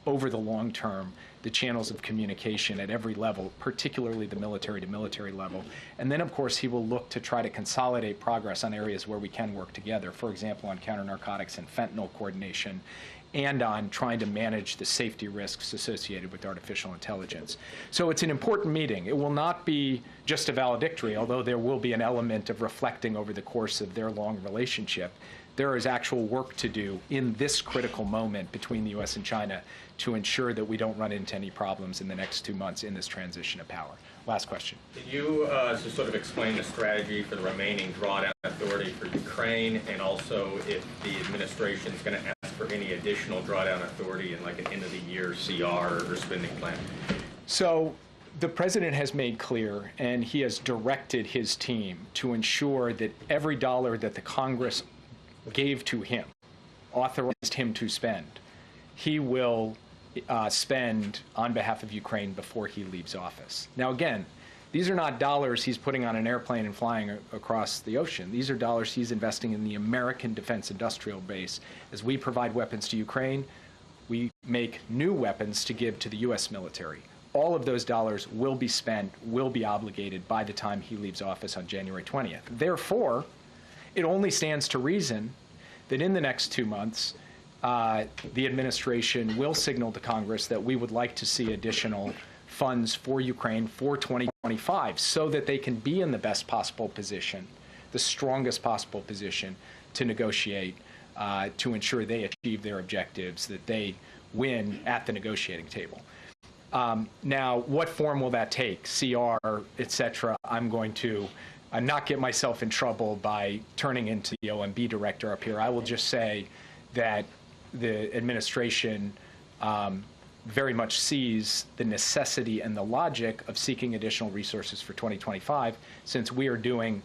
over the long term, the channels of communication at every level, particularly the military to military level. And then, of course, he will look to try to consolidate progress on areas where we can work together, for example, on counter-narcotics and fentanyl coordination, and on trying to manage the safety risks associated with artificial intelligence. So it's an important meeting. It will not be just a valedictory, although there will be an element of reflecting over the course of their long relationship. There is actual work to do in this critical moment between the U.S. and China to ensure that we don't run into any problems in the next 2 months in this transition of power. Last question. Could you just sort of explain the strategy for the remaining drawdown authority for Ukraine, and also if the administration is going to ask for any additional drawdown authority in like an end-of-the-year CR or spending plan? So the president has made clear, and he has directed his team to ensure that every dollar that the Congress gave to him, authorized him to spend, he will spend on behalf of Ukraine before he leaves office. Now, again, these are not dollars he's putting on an airplane and flying across the ocean. These are dollars he's investing in the American defense industrial base. As we provide weapons to Ukraine, we make new weapons to give to the U.S. military. All of those dollars will be spent, will be obligated by the time he leaves office on January 20th. Therefore, it only stands to reason that in the next 2 months, the administration will signal to Congress that we would like to see additional funds for Ukraine for 2025 so that they can be in the best possible position, the strongest possible position to negotiate to ensure they achieve their objectives, that they win at the negotiating table. Now, what form will that take? CR, et cetera. I'm going to not get myself in trouble by turning into the OMB director up here. I will just say that the administration very much sees the necessity and the logic of seeking additional resources for 2025, since we are doing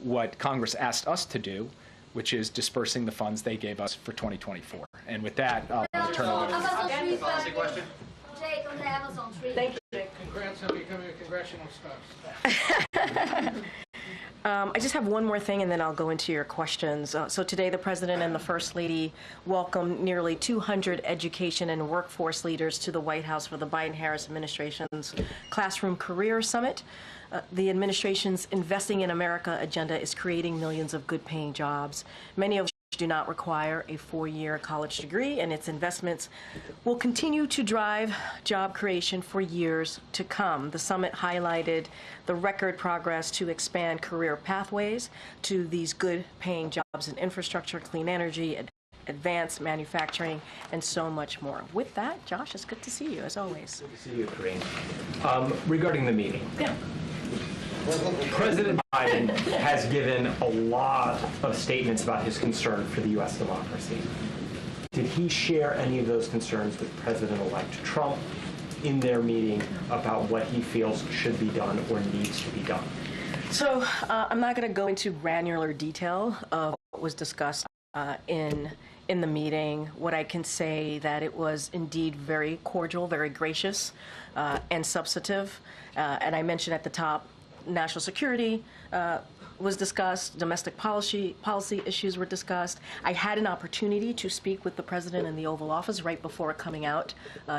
what Congress asked us to do, which is dispersing the funds they gave us for 2024. And with that, I'll turn it over. Policy question? Jake on the Amazon tree. Thank you, Jake. Congrats on becoming a congressional spouse. I just have one more thing, and then I'll go into your questions. So today, the President and the First Lady welcomed nearly 200 education and workforce leaders to the White House for the Biden-Harris administration's Classroom Career Summit. The administration's Investing in America agenda is creating millions of good-paying jobs, many of which do not require a 4-year college degree, and its investments will continue to drive job creation for years to come. The summit highlighted the record progress to expand career pathways to these good-paying jobs in infrastructure, clean energy, advanced manufacturing, and so much more. With that, Josh, it's good to see you, as always. Good to see you, Karine. Regarding the meeting. Yeah. President Biden has given a lot of statements about his concern for the U.S. democracy. Did he share any of those concerns with President-elect Trump in their meeting about what he feels should be done or needs to be done? So I'm not going to go into granular detail of what was discussed in the meeting. What I can say that it was indeed very cordial, very gracious, and substantive. And I mentioned at the top, national security was discussed, domestic policy issues were discussed. I had an opportunity to speak with the president in the Oval Office right before coming out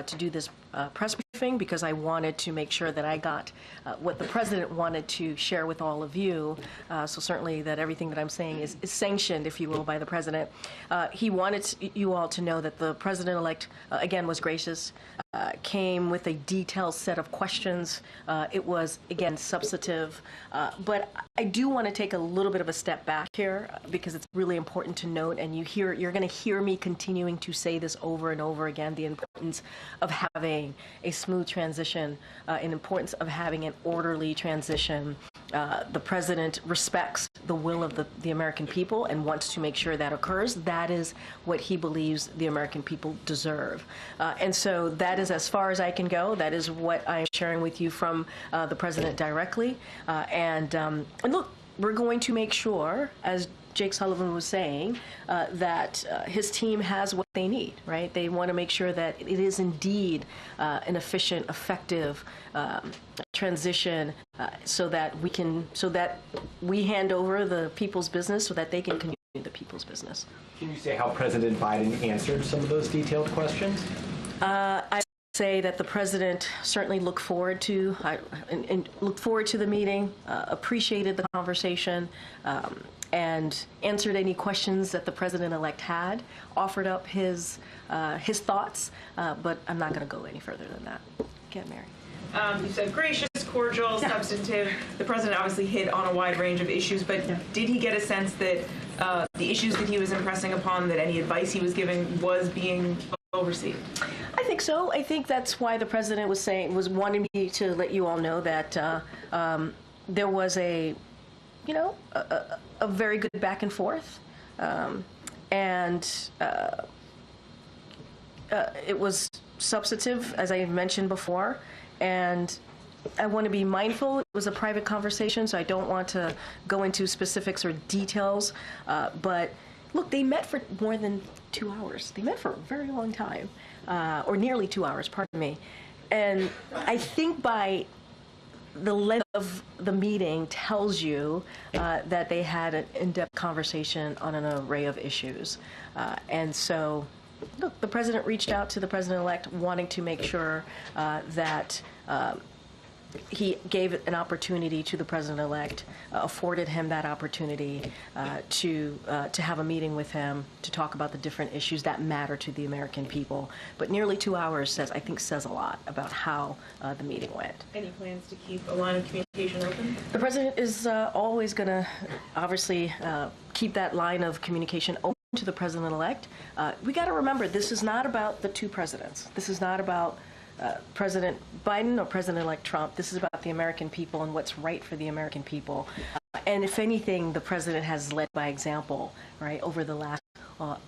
to do this press briefing, because I wanted to make sure that I got what the president wanted to share with all of you. So certainly that everything that I'm saying is sanctioned, if you will, by the president. He wanted you all to know that the president-elect, again, was gracious, came with a detailed set of questions. It was, again, substantive. But I do want to take a little bit of a step back here, because it's really important to note, and you're going to hear me continuing to say this over and over again, the importance of having a smooth transition, an importance of having an orderly transition. The president respects the will of the American people and wants to make sure that occurs. That is what he believes the American people deserve. And so that is as far as I can go. That is what I'm sharing with you from the president directly. And look, we're going to make sure, as Jake Sullivan was saying, that his team has what they need, right? They want to make sure that it is indeed an efficient, effective transition, so that we hand over the people's business so that they can continue the people's business. Can you say how President Biden answered some of those detailed questions? I say that the president certainly looked forward to the meeting, appreciated the conversation, and answered any questions that the president-elect had, offered up his thoughts, but I'm not going to go any further than that. Get Mary. You said gracious, cordial, substantive. The president obviously hit on a wide range of issues, but did he get a sense that the issues that he was impressing upon, that any advice he was giving was being overseen? I think so. I think that's why the president was wanting me to let you all know that there was a very good back and forth, and it was substantive, as I mentioned before, and I want to be mindful. It was a private conversation, so I don't want to go into specifics or details, but look, they met for more than 2 hours. They met for a very long time, or nearly 2 hours, pardon me. And I think by the length of the meeting tells you that they had an in-depth conversation on an array of issues. And so, look, the president reached out to the president-elect wanting to make sure that he gave an opportunity to the president-elect, afforded him that opportunity to have a meeting with him to talk about the different issues that matter to the American people. But nearly 2 hours says a lot about how the meeting went. Any plans to keep a line of communication open? The president is always going to obviously keep that line of communication open to the president-elect. We got to remember, this is not about the two presidents. This is not about President Biden or President-elect Trump. This is about the American people and what's right for the American people. And if anything, the president has led by example, right, over the last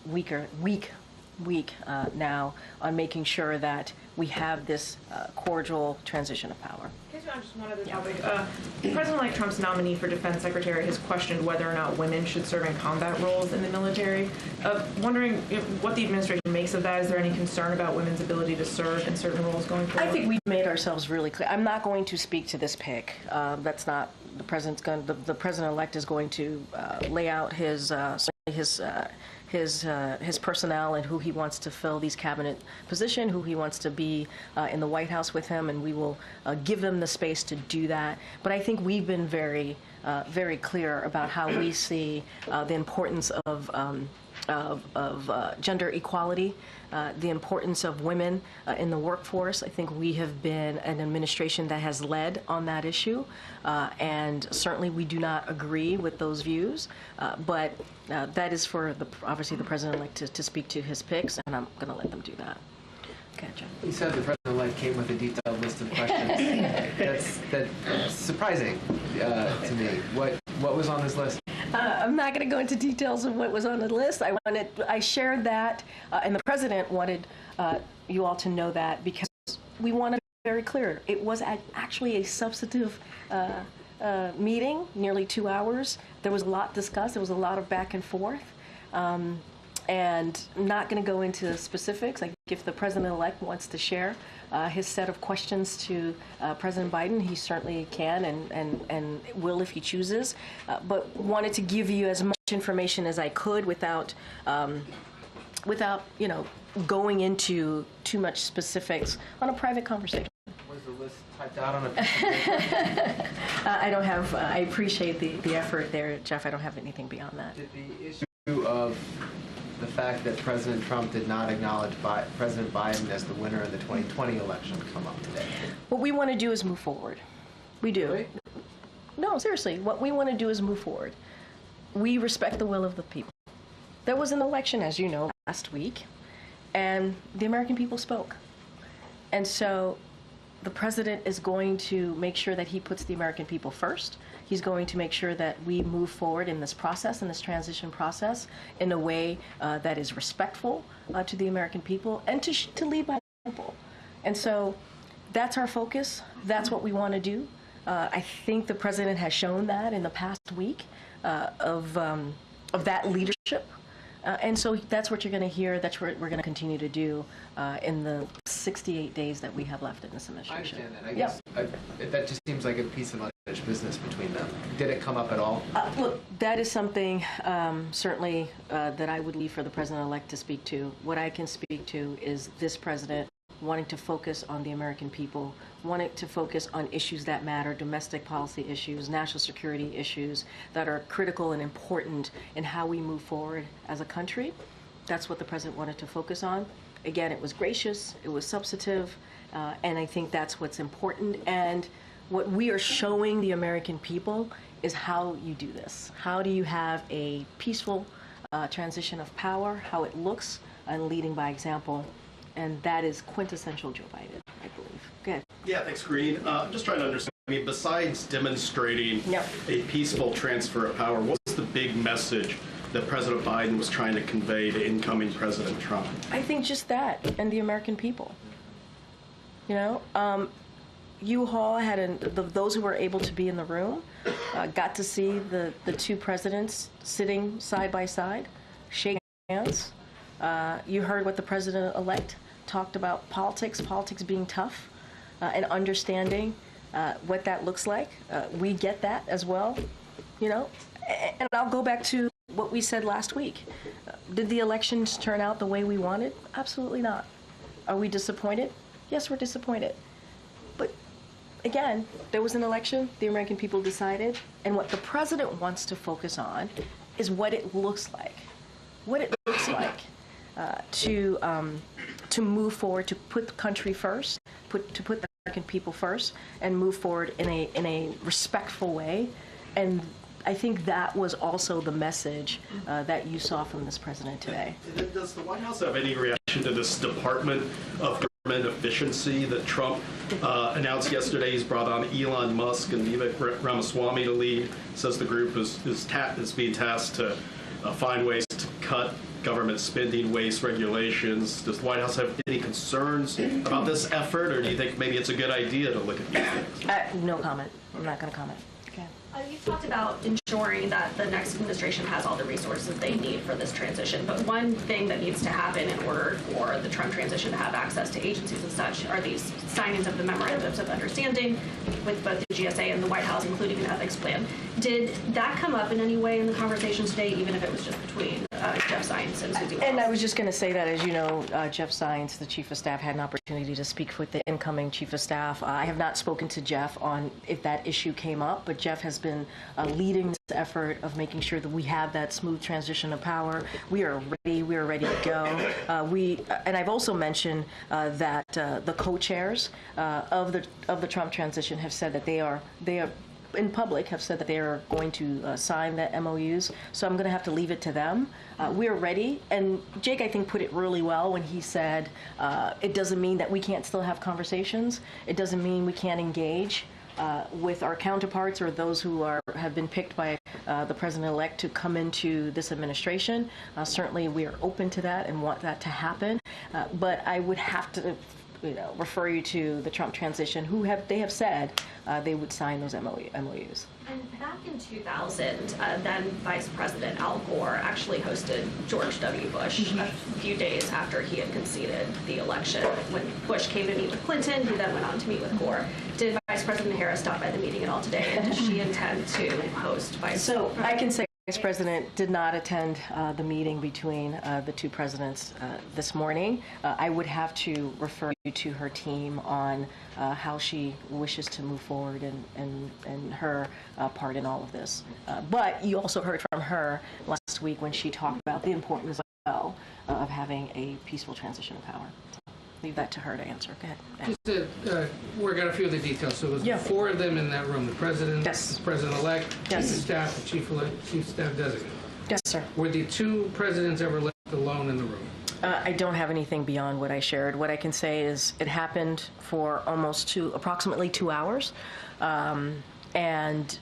week now on making sure that we have this cordial transition of power. On just one other topic. President-elect Trump's nominee for defense secretary has questioned whether or not women should serve in combat roles in the military. Wondering what the administration makes of that. Is there any concern about women's ability to serve in certain roles going forward? I think we've made ourselves really clear. I'm not going to speak to this pick. That's not the president's going. The president-elect is going to lay out his personnel and who he wants to fill these cabinet position, who he wants to be in the White House with him, and we will give them the space to do that. But I think we've been very clear about how we see the importance of gender equality, the importance of women in the workforce. I think we have been an administration that has led on that issue, and certainly we do not agree with those views, but that is for obviously the president-elect to speak to his picks, and I'm going to let them do that. Okay, John. He said the president-elect came with a detailed list of questions. That's surprising to me. What was on this list? I'm not going to go into details of what was on the list. I shared that, and the president wanted you all to know that because we wanted to be very clear. It was actually a substantive meeting, nearly 2 hours. There was a lot discussed. There was a lot of back and forth. And I'm not going to go into specifics. If the president-elect wants to share his set of questions to President Biden, he certainly can and will if he chooses. But wanted to give you as much information as I could without going into too much specifics on a private conversation. Was the list typed out on a piece of paper? I don't have. I appreciate the effort there, Jeff. I don't have anything beyond that. Did the issue of the fact that President Trump did not acknowledge President Biden as the winner in the 2020 election come up today? What we want to do is move forward. We do. Really? No, seriously. What we want to do is move forward. We respect the will of the people. There was an election, as you know, last week, and the American people spoke. And so the president is going to make sure that he puts the American people first. He's going to make sure that we move forward in this process, in this transition process, in a way that is respectful to the American people and to lead by example. And so that's our focus. That's what we want to do. I think the president has shown that in the past week of that leadership. And so that's what you're going to hear. That's what we're going to continue to do in the 68 days that we have left in this administration. I understand that. I guess that just seems like a piece of unfinished business between them. Did it come up at all? Look, that is something certainly that I would leave for the president-elect to speak to. What I can speak to is this president wanting to focus on the American people, wanting to focus on issues that matter, domestic policy issues, national security issues that are critical and important in how we move forward as a country. That's what the president wanted to focus on. Again, it was gracious, it was substantive, and I think that's what's important. And what we are showing the American people is how you do this. How do you have a peaceful transition of power, how it looks, and leading by example. And that is quintessential Joe Biden, I believe. Go ahead. Yeah, thanks, Karine. I'm just trying to understand. I mean, besides demonstrating a peaceful transfer of power, what's the big message that President Biden was trying to convey to incoming President Trump? I think just that, and the American people. You know, you all had those who were able to be in the room got to see the two presidents sitting side by side, shaking hands. You heard what the president-elect talked about politics being tough, and understanding what that looks like. We get that as well, you know. And I'll go back to what we said last week. Did the elections turn out the way we wanted? Absolutely not. Are we disappointed? Yes, we're disappointed. But again, there was an election, the American people decided, and what the president wants to focus on is what it looks like. What it looks like to move forward, to put the country first, to put the American people first, and move forward in a respectful way. And I think that was also the message that you saw from this president today. Does the White House have any reaction to this Department of Government Efficiency that Trump announced yesterday? He's brought on Elon Musk and Vivek Ramaswamy to lead. Says the group is being tasked to find ways to cut government spending, waste regulations. Does the White House have any concerns about this effort, or do you think maybe it's a good idea to look at these things? No comment. I'm not going to comment. Okay. You talked about ensuring that the next administration has all the resources they need for this transition, but one thing that needs to happen in order for the Trump transition to have access to agencies and such are these signings of the memorandums of understanding with both the GSA and the White House, including an ethics plan. Did that come up in any way in the conversation today, even if it was just between Jeff Zients and Susie Wiles? And I was just going to say that, as you know, Jeff Zients, the Chief of Staff, had an opportunity to speak with the incoming Chief of Staff. I have not spoken to Jeff on if that issue came up, but Jeff has been leading this effort of making sure that we have that smooth transition of power. We are ready. We are ready to go. And I've also mentioned that the co-chairs of the Trump transition have said that they are in public have said that they are going to sign the MOUs. So I'm going to have to leave it to them. We're ready. And Jake, I think, put it really well when he said it doesn't mean that we can't still have conversations. It doesn't mean we can't engage with our counterparts or those who have been picked by the president-elect to come into this administration. Certainly, we are open to that and want that to happen. But I would have to refer you to the Trump transition, they have said they would sign those MOUs. And back in 2000, then Vice President Al Gore actually hosted George W. Bush a few days after he had conceded the election. When Bush came to meet with Clinton, he then went on to meet with Gore. Did Vice President Harris stop by the meeting at all today? And does she intend to host Vice President? So I can say Vice President did not attend the meeting between the two presidents this morning. I would have to refer you to her team on how she wishes to move forward and her part in all of this. But you also heard from her last week when she talked about the importance as well of having a peaceful transition of power. Leave that to her to answer. Go ahead. Just to work out a few of the details. So it was four of them in that room: the president, the president-elect, Chief of Staff, the Chief of Staff designate. Yes, sir. Were the two presidents ever left alone in the room? I don't have anything beyond what I shared. What I can say is it happened for approximately 2 hours, and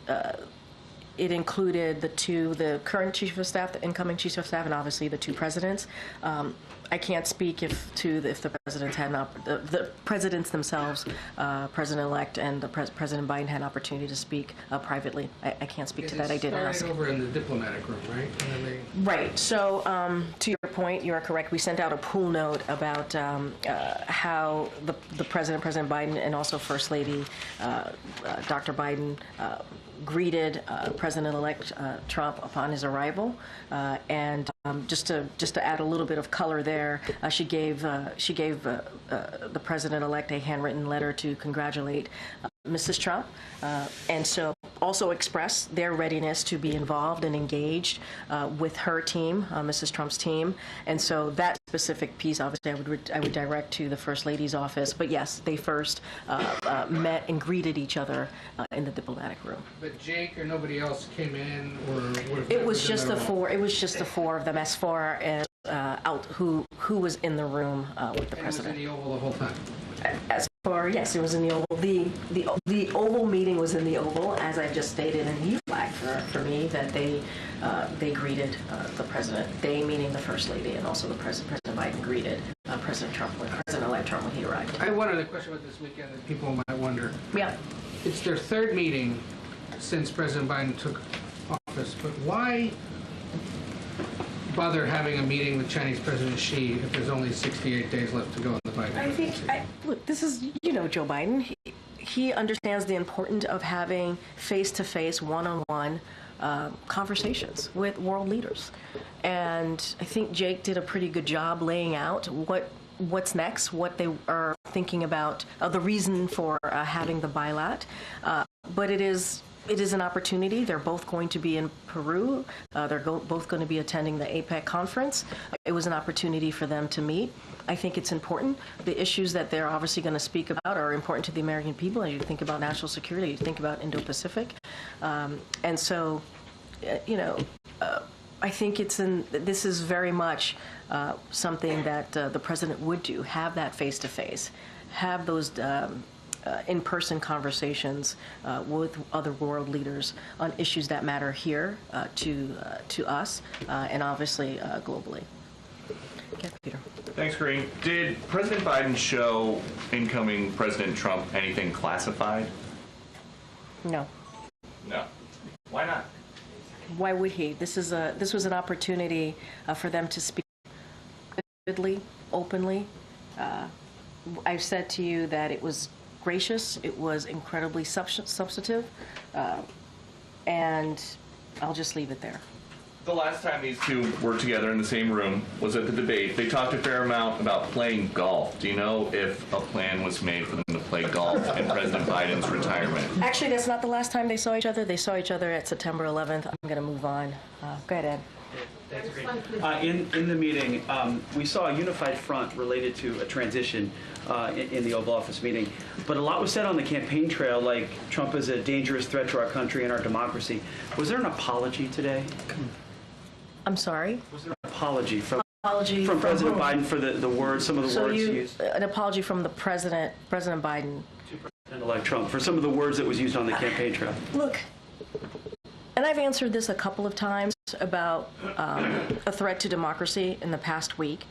it included the current Chief of Staff, the incoming Chief of Staff, and obviously the two presidents. I can't speak if the presidents had the presidents themselves, President-elect and President Biden had an opportunity to speak privately. I can't speak to that. I didn't ask. Over in the diplomatic room, right? Right. So to your point, you are correct. We sent out a pool note about how the President Biden, and also First Lady Dr. Biden greeted President-elect Trump upon his arrival, and just to add a little bit of color there, she gave the President-elect a handwritten letter to congratulate Mrs. Trump, and so also express their readiness to be involved and engaged with her team, Mrs. Trump's team. And so that specific piece, obviously, I would direct to the First Lady's office. But yes, they first met and greeted each other in the diplomatic room. But Jake or nobody else came in, or it was just the four. It was just the four of them, as far as who was in the room with the president. It was in the Oval the whole time. As far, yes, it was in the Oval. The Oval meeting was in the Oval, as I just stated, and he flagged for me that they greeted the president. They, meaning the First Lady, and also the President Biden greeted President-elect Trump when he arrived. I have one other question about this weekend that people might wonder. Yeah. It's their third meeting since President Biden took office, but why bother having a meeting with Chinese President Xi if there's only 68 days left to go in the Biden administration? Look, this is, Joe Biden. He understands the importance of having face-to-face, one-on-one conversations with world leaders. And I think Jake did a pretty good job laying out what's next, what they are thinking about, the reason for having the bilat. But it is an opportunity. They're both going to be in Peru. They're both going to be attending the APEC conference. It was an opportunity for them to meet. I think it's important. The issues that they're obviously going to speak about are important to the American people. As you think about national security, you think about Indo-Pacific. And so, I think this is very much something that the president would do, have that face-to-face, have those in-person conversations with other world leaders on issues that matter here to us and obviously globally. Okay, Peter. Thanks, Karine. Did President Biden show incoming President Trump anything classified? No. No. Why not? Why would he? This was an opportunity for them to speak openly. I've said to you that it was gracious, it was incredibly substantive, and I'll just leave it there. The last time these two were together in the same room was at the debate. They talked a fair amount about playing golf. Do you know if a plan was made for them to play golf in President Biden's retirement? Actually, that's not the last time they saw each other. They saw each other at September 11th. I'm going to move on. Go ahead, Ed. In the meeting, we saw a unified front related to a transition in the Oval Office meeting. But a lot was said on the campaign trail, like Trump is a dangerous threat to our country and our democracy. Was there an apology today? I'm sorry? Was there an apology from President Biden for the words, some of the words used? An apology from the President Biden. To President-elect Trump for some of the words that was used on the campaign trail. Look, and I've answered this a couple of times about a threat to democracy in the past week.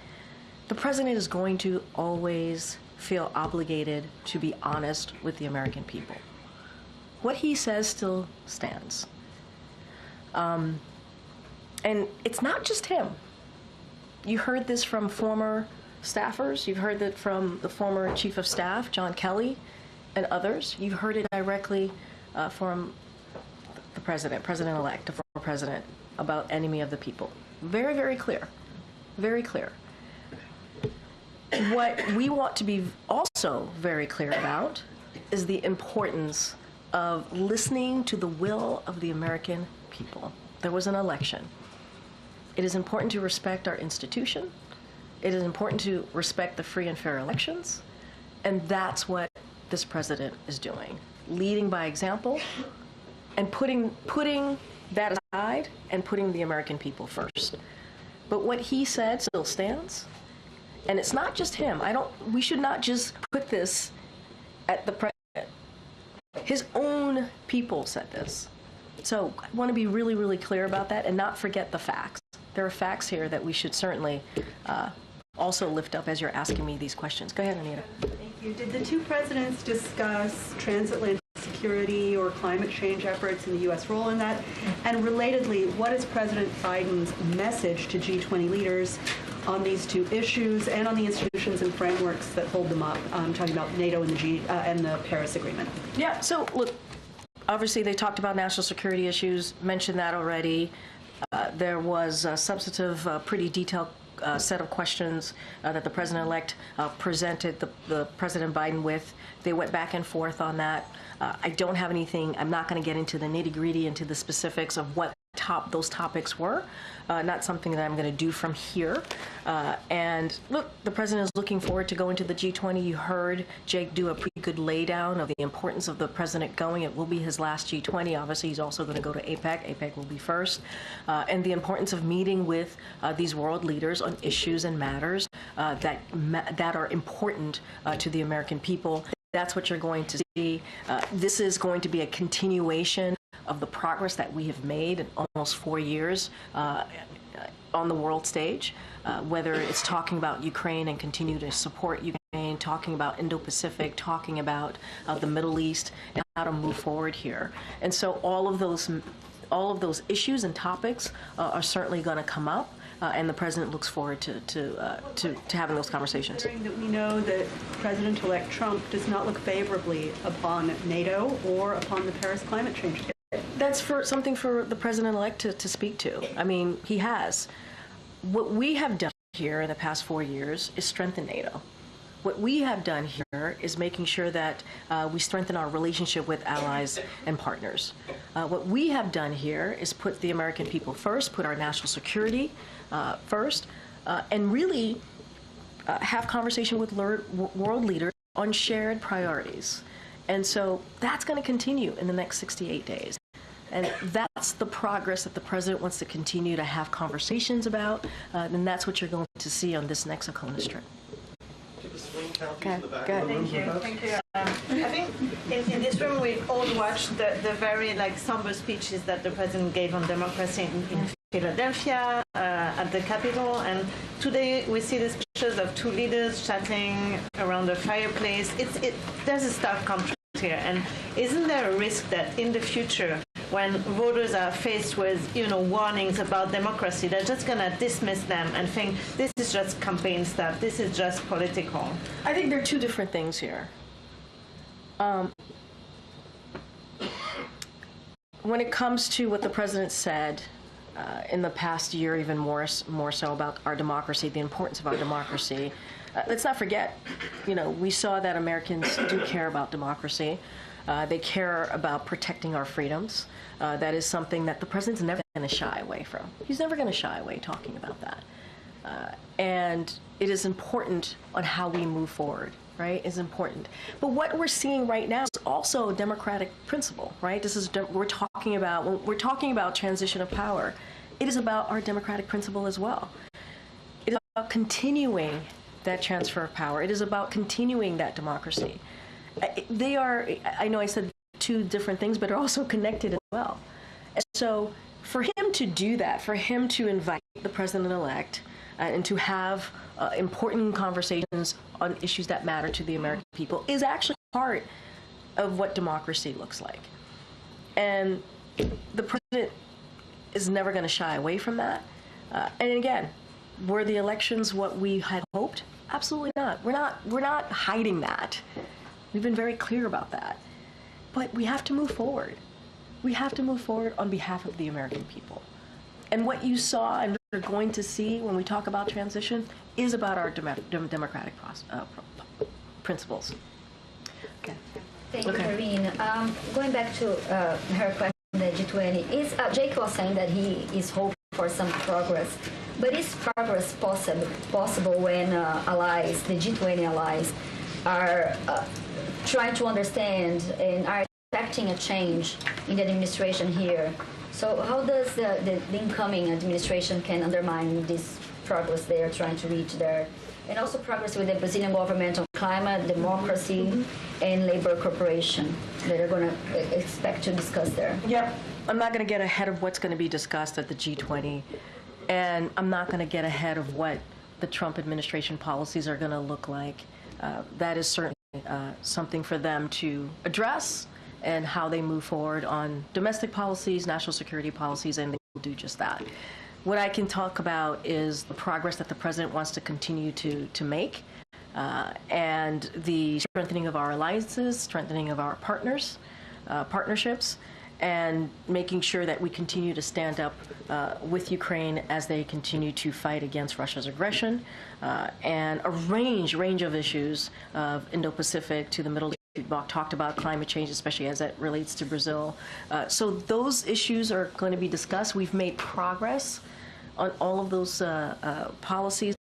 The president is going to always feel obligated to be honest with the American people. What he says still stands. And it's not just him. You heard this from former staffers. You've heard it from the former chief of staff, John Kelly, and others. You've heard it directly from the president-elect, the former president, about enemy of the people. Very, very clear. Very clear. What we want to be also very clear about is the importance of listening to the will of the American people. There was an election. It is important to respect our institution. It is important to respect the free and fair elections. And that's what this president is doing, leading by example and putting that aside and putting the American people first. But what he said still stands. And it's not just him. We should not just put this at the president. His own people said this. So I want to be really, really clear about that and not forget the facts. There are facts here that we should certainly also lift up as you're asking me these questions. Go ahead, Anita. Thank you. Did the two presidents discuss transatlantic security or climate change efforts and the U.S. role in that? And relatedly, what is President Biden's message to G20 leaders on these two issues and on the institutions and frameworks that hold them up? I'm talking about NATO and the Paris Agreement. Yeah, so look, obviously, they talked about national security issues, mentioned that already. There was a substantive, pretty detailed set of questions that the president-elect presented the President Biden with. They went back and forth on that. I don't have anything. I'm not going to get into the nitty-gritty, into the specifics of what those topics were. Not something that I'm going to do from here. And look, the president is looking forward to going to the G20. You heard Jake do a pretty good laydown of the importance of the president going. It will be his last G20. Obviously, he's also going to go to APEC. APEC will be first. And the importance of meeting with these world leaders on issues and matters that are important to the American people. That's what you're going to see. This is going to be a continuation of the progress that we have made in almost 4 years on the world stage, whether it's talking about Ukraine and continue to support Ukraine, talking about Indo-Pacific, talking about the Middle East, and how to move forward here. And so all of those issues and topics are certainly going to come up. And the president looks forward to having those conversations. That we know that President-elect Trump does not look favorably upon NATO or upon the Paris climate change. That's something for the president-elect to speak to. I mean, he has. What we have done here in the past 4 years is strengthen NATO. What we have done here is making sure that we strengthen our relationship with allies and partners. What we have done here is put the American people first, put our national security first, and really have conversation with world leaders on shared priorities. And so that's going to continue in the next 68 days. And that's the progress that the president wants to continue to have conversations about, and that's what you're going to see on this next Oconus trip. Okay, good. Thank you. Thank you. I think in this room we've all watched the very somber speeches that the president gave on democracy in Philadelphia at the Capitol, and today we see the speeches of two leaders chatting around a fireplace. There's a stark contrast here, and isn't there a risk that in the future, when voters are faced with warnings about democracy, they're just going to dismiss them and think this is just campaign stuff, this is just political? I think there are two different things here. When it comes to what the president said in the past year, even more so about our democracy, the importance of our democracy, let's not forget, we saw that Americans do care about democracy. They care about protecting our freedoms. That is something that the president's never going to shy away from. He's never going to shy away talking about that. And it is important on how we move forward, right? It's important. But what we're seeing right now is also a democratic principle, right? When we're talking about transition of power, it is about our democratic principle as well. It is about continuing that transfer of power. It is about continuing that democracy. They are, I know I said two different things, but they're also connected as well. And so for him to do that, for him to invite the president-elect and to have important conversations on issues that matter to the American people is actually part of what democracy looks like. And the president is never going to shy away from that. And again, were the elections what we had hoped? Absolutely not. We're not hiding that. We've been very clear about that. But we have to move forward. We have to move forward on behalf of the American people. And what you saw and you're going to see when we talk about transition is about our democratic principles. Okay. Thank you, Karine. Going back to her question on the G20, Jake was saying that he is hoping for some progress. But is progress possible when allies, the G20 allies, are trying to understand and are expecting a change in the administration here? So how does the incoming administration can undermine this progress they are trying to reach there? And also progress with the Brazilian government on climate, democracy, and labor cooperation that are going to expect to discuss there. Yep. I'm not going to get ahead of what's going to be discussed at the G20. And I'm not going to get ahead of what the Trump administration policies are going to look like. That is certainly something for them to address and how they move forward on domestic policies, national security policies, and they will do just that. What I can talk about is the progress that the president wants to continue to make and the strengthening of our alliances, strengthening of our partners, partnerships and making sure that we continue to stand up with Ukraine as they continue to fight against Russia's aggression, and a range of issues of Indo-Pacific to the Middle East. We talked about climate change, especially as it relates to Brazil. So those issues are going to be discussed. We've made progress on all of those policies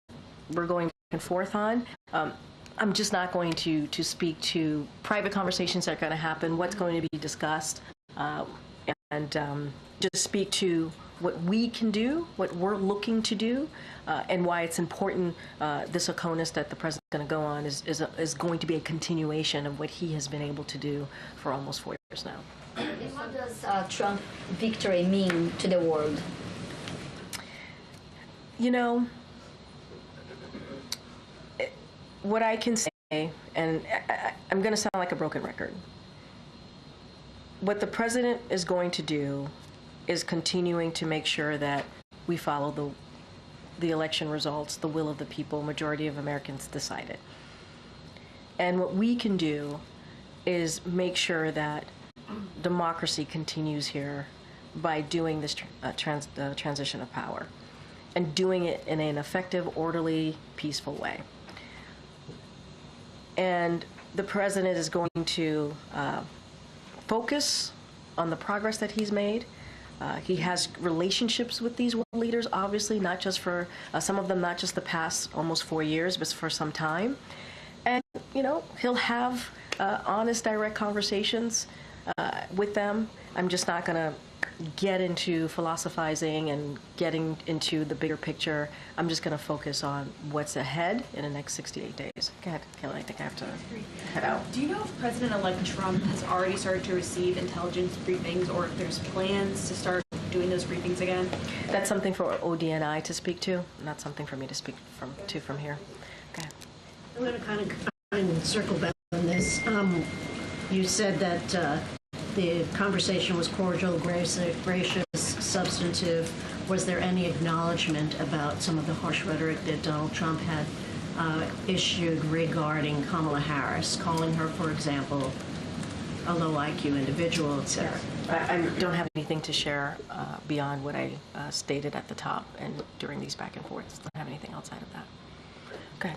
we're going back and forth on. I'm just not going to speak to private conversations that are going to happen, what's going to be discussed, and just speak to what we can do, what we're looking to do, and why it's important. This ACONUS that the president's going to go on is going to be a continuation of what he has been able to do for almost 4 years now. And what does Trump victory mean to the world? You know, what I can say, and I'm going to sound like a broken record, what the president is going to do is continuing to make sure that we follow the election results, the will of the people, majority of Americans decided. And what we can do is make sure that democracy continues here by doing this transition of power and doing it in an effective, orderly, peaceful way. And the president is going to focus on the progress that he's made. He has relationships with these world leaders, obviously, not just for some of them, not just the past almost 4 years, but for some time. And, you know, he'll have honest, direct conversations with them. I'm just not going to get into philosophizing and getting into the bigger picture. I'm just going to focus on what's ahead in the next 68 days. Go ahead, Kelly. I think I have to head out. Do you know if President-elect Trump has already started to receive intelligence briefings, or if there's plans to start doing those briefings again? That's something for ODNI to speak to, not something for me to speak from here. Okay. I'm going to kind of circle back on this. You said that the conversation was cordial, gracious, substantive. Was there any acknowledgement about some of the harsh rhetoric that Donald Trump had issued regarding Kamala Harris, calling her, for example, a low IQ individual, et cetera? I don't have anything to share beyond what I stated at the top and during these back and forths. Don't have anything outside of that. Okay.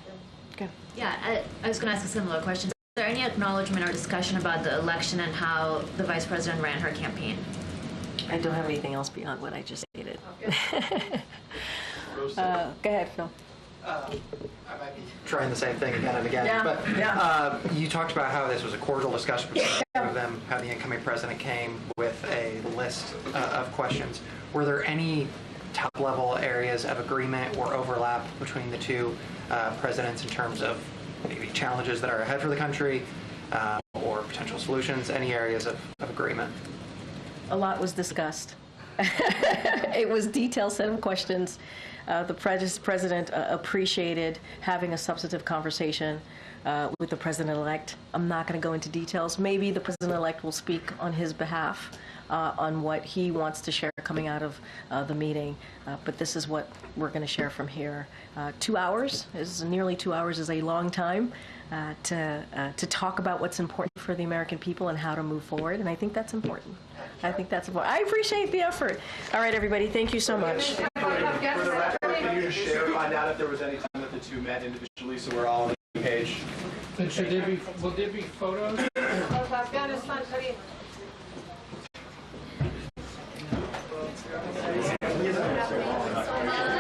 Good. Yeah, I was going to ask a similar question. Is there any acknowledgement or discussion about the election and how the vice president ran her campaign? I don't have anything else beyond what I just stated. Go ahead, Phil. I might be trying the same thing again and again. Yeah. But you talked about how this was a cordial discussion between the two of them, how the incoming president came with a list of questions. Were there any top-level areas of agreement or overlap between the two presidents in terms of maybe challenges that are ahead for the country or potential solutions? Any areas of agreement? A lot was discussed. It was a detailed set of questions. The president appreciated having a substantive conversation with the president-elect. I'm not going to go into details. Maybe the president-elect will speak on his behalf on what he wants to share coming out of the meeting. But this is what we're going to share from here. 2 hours nearly 2 hours is a long time to talk about what's important for the American people and how to move forward. And I think that's important. I appreciate the effort. All right, everybody. Thank you so much. For the record, can you just share, find out if there was any time that the two met individually so we're all on the same page? And will there be photos? Afghanistan, Karine. Thank you so much.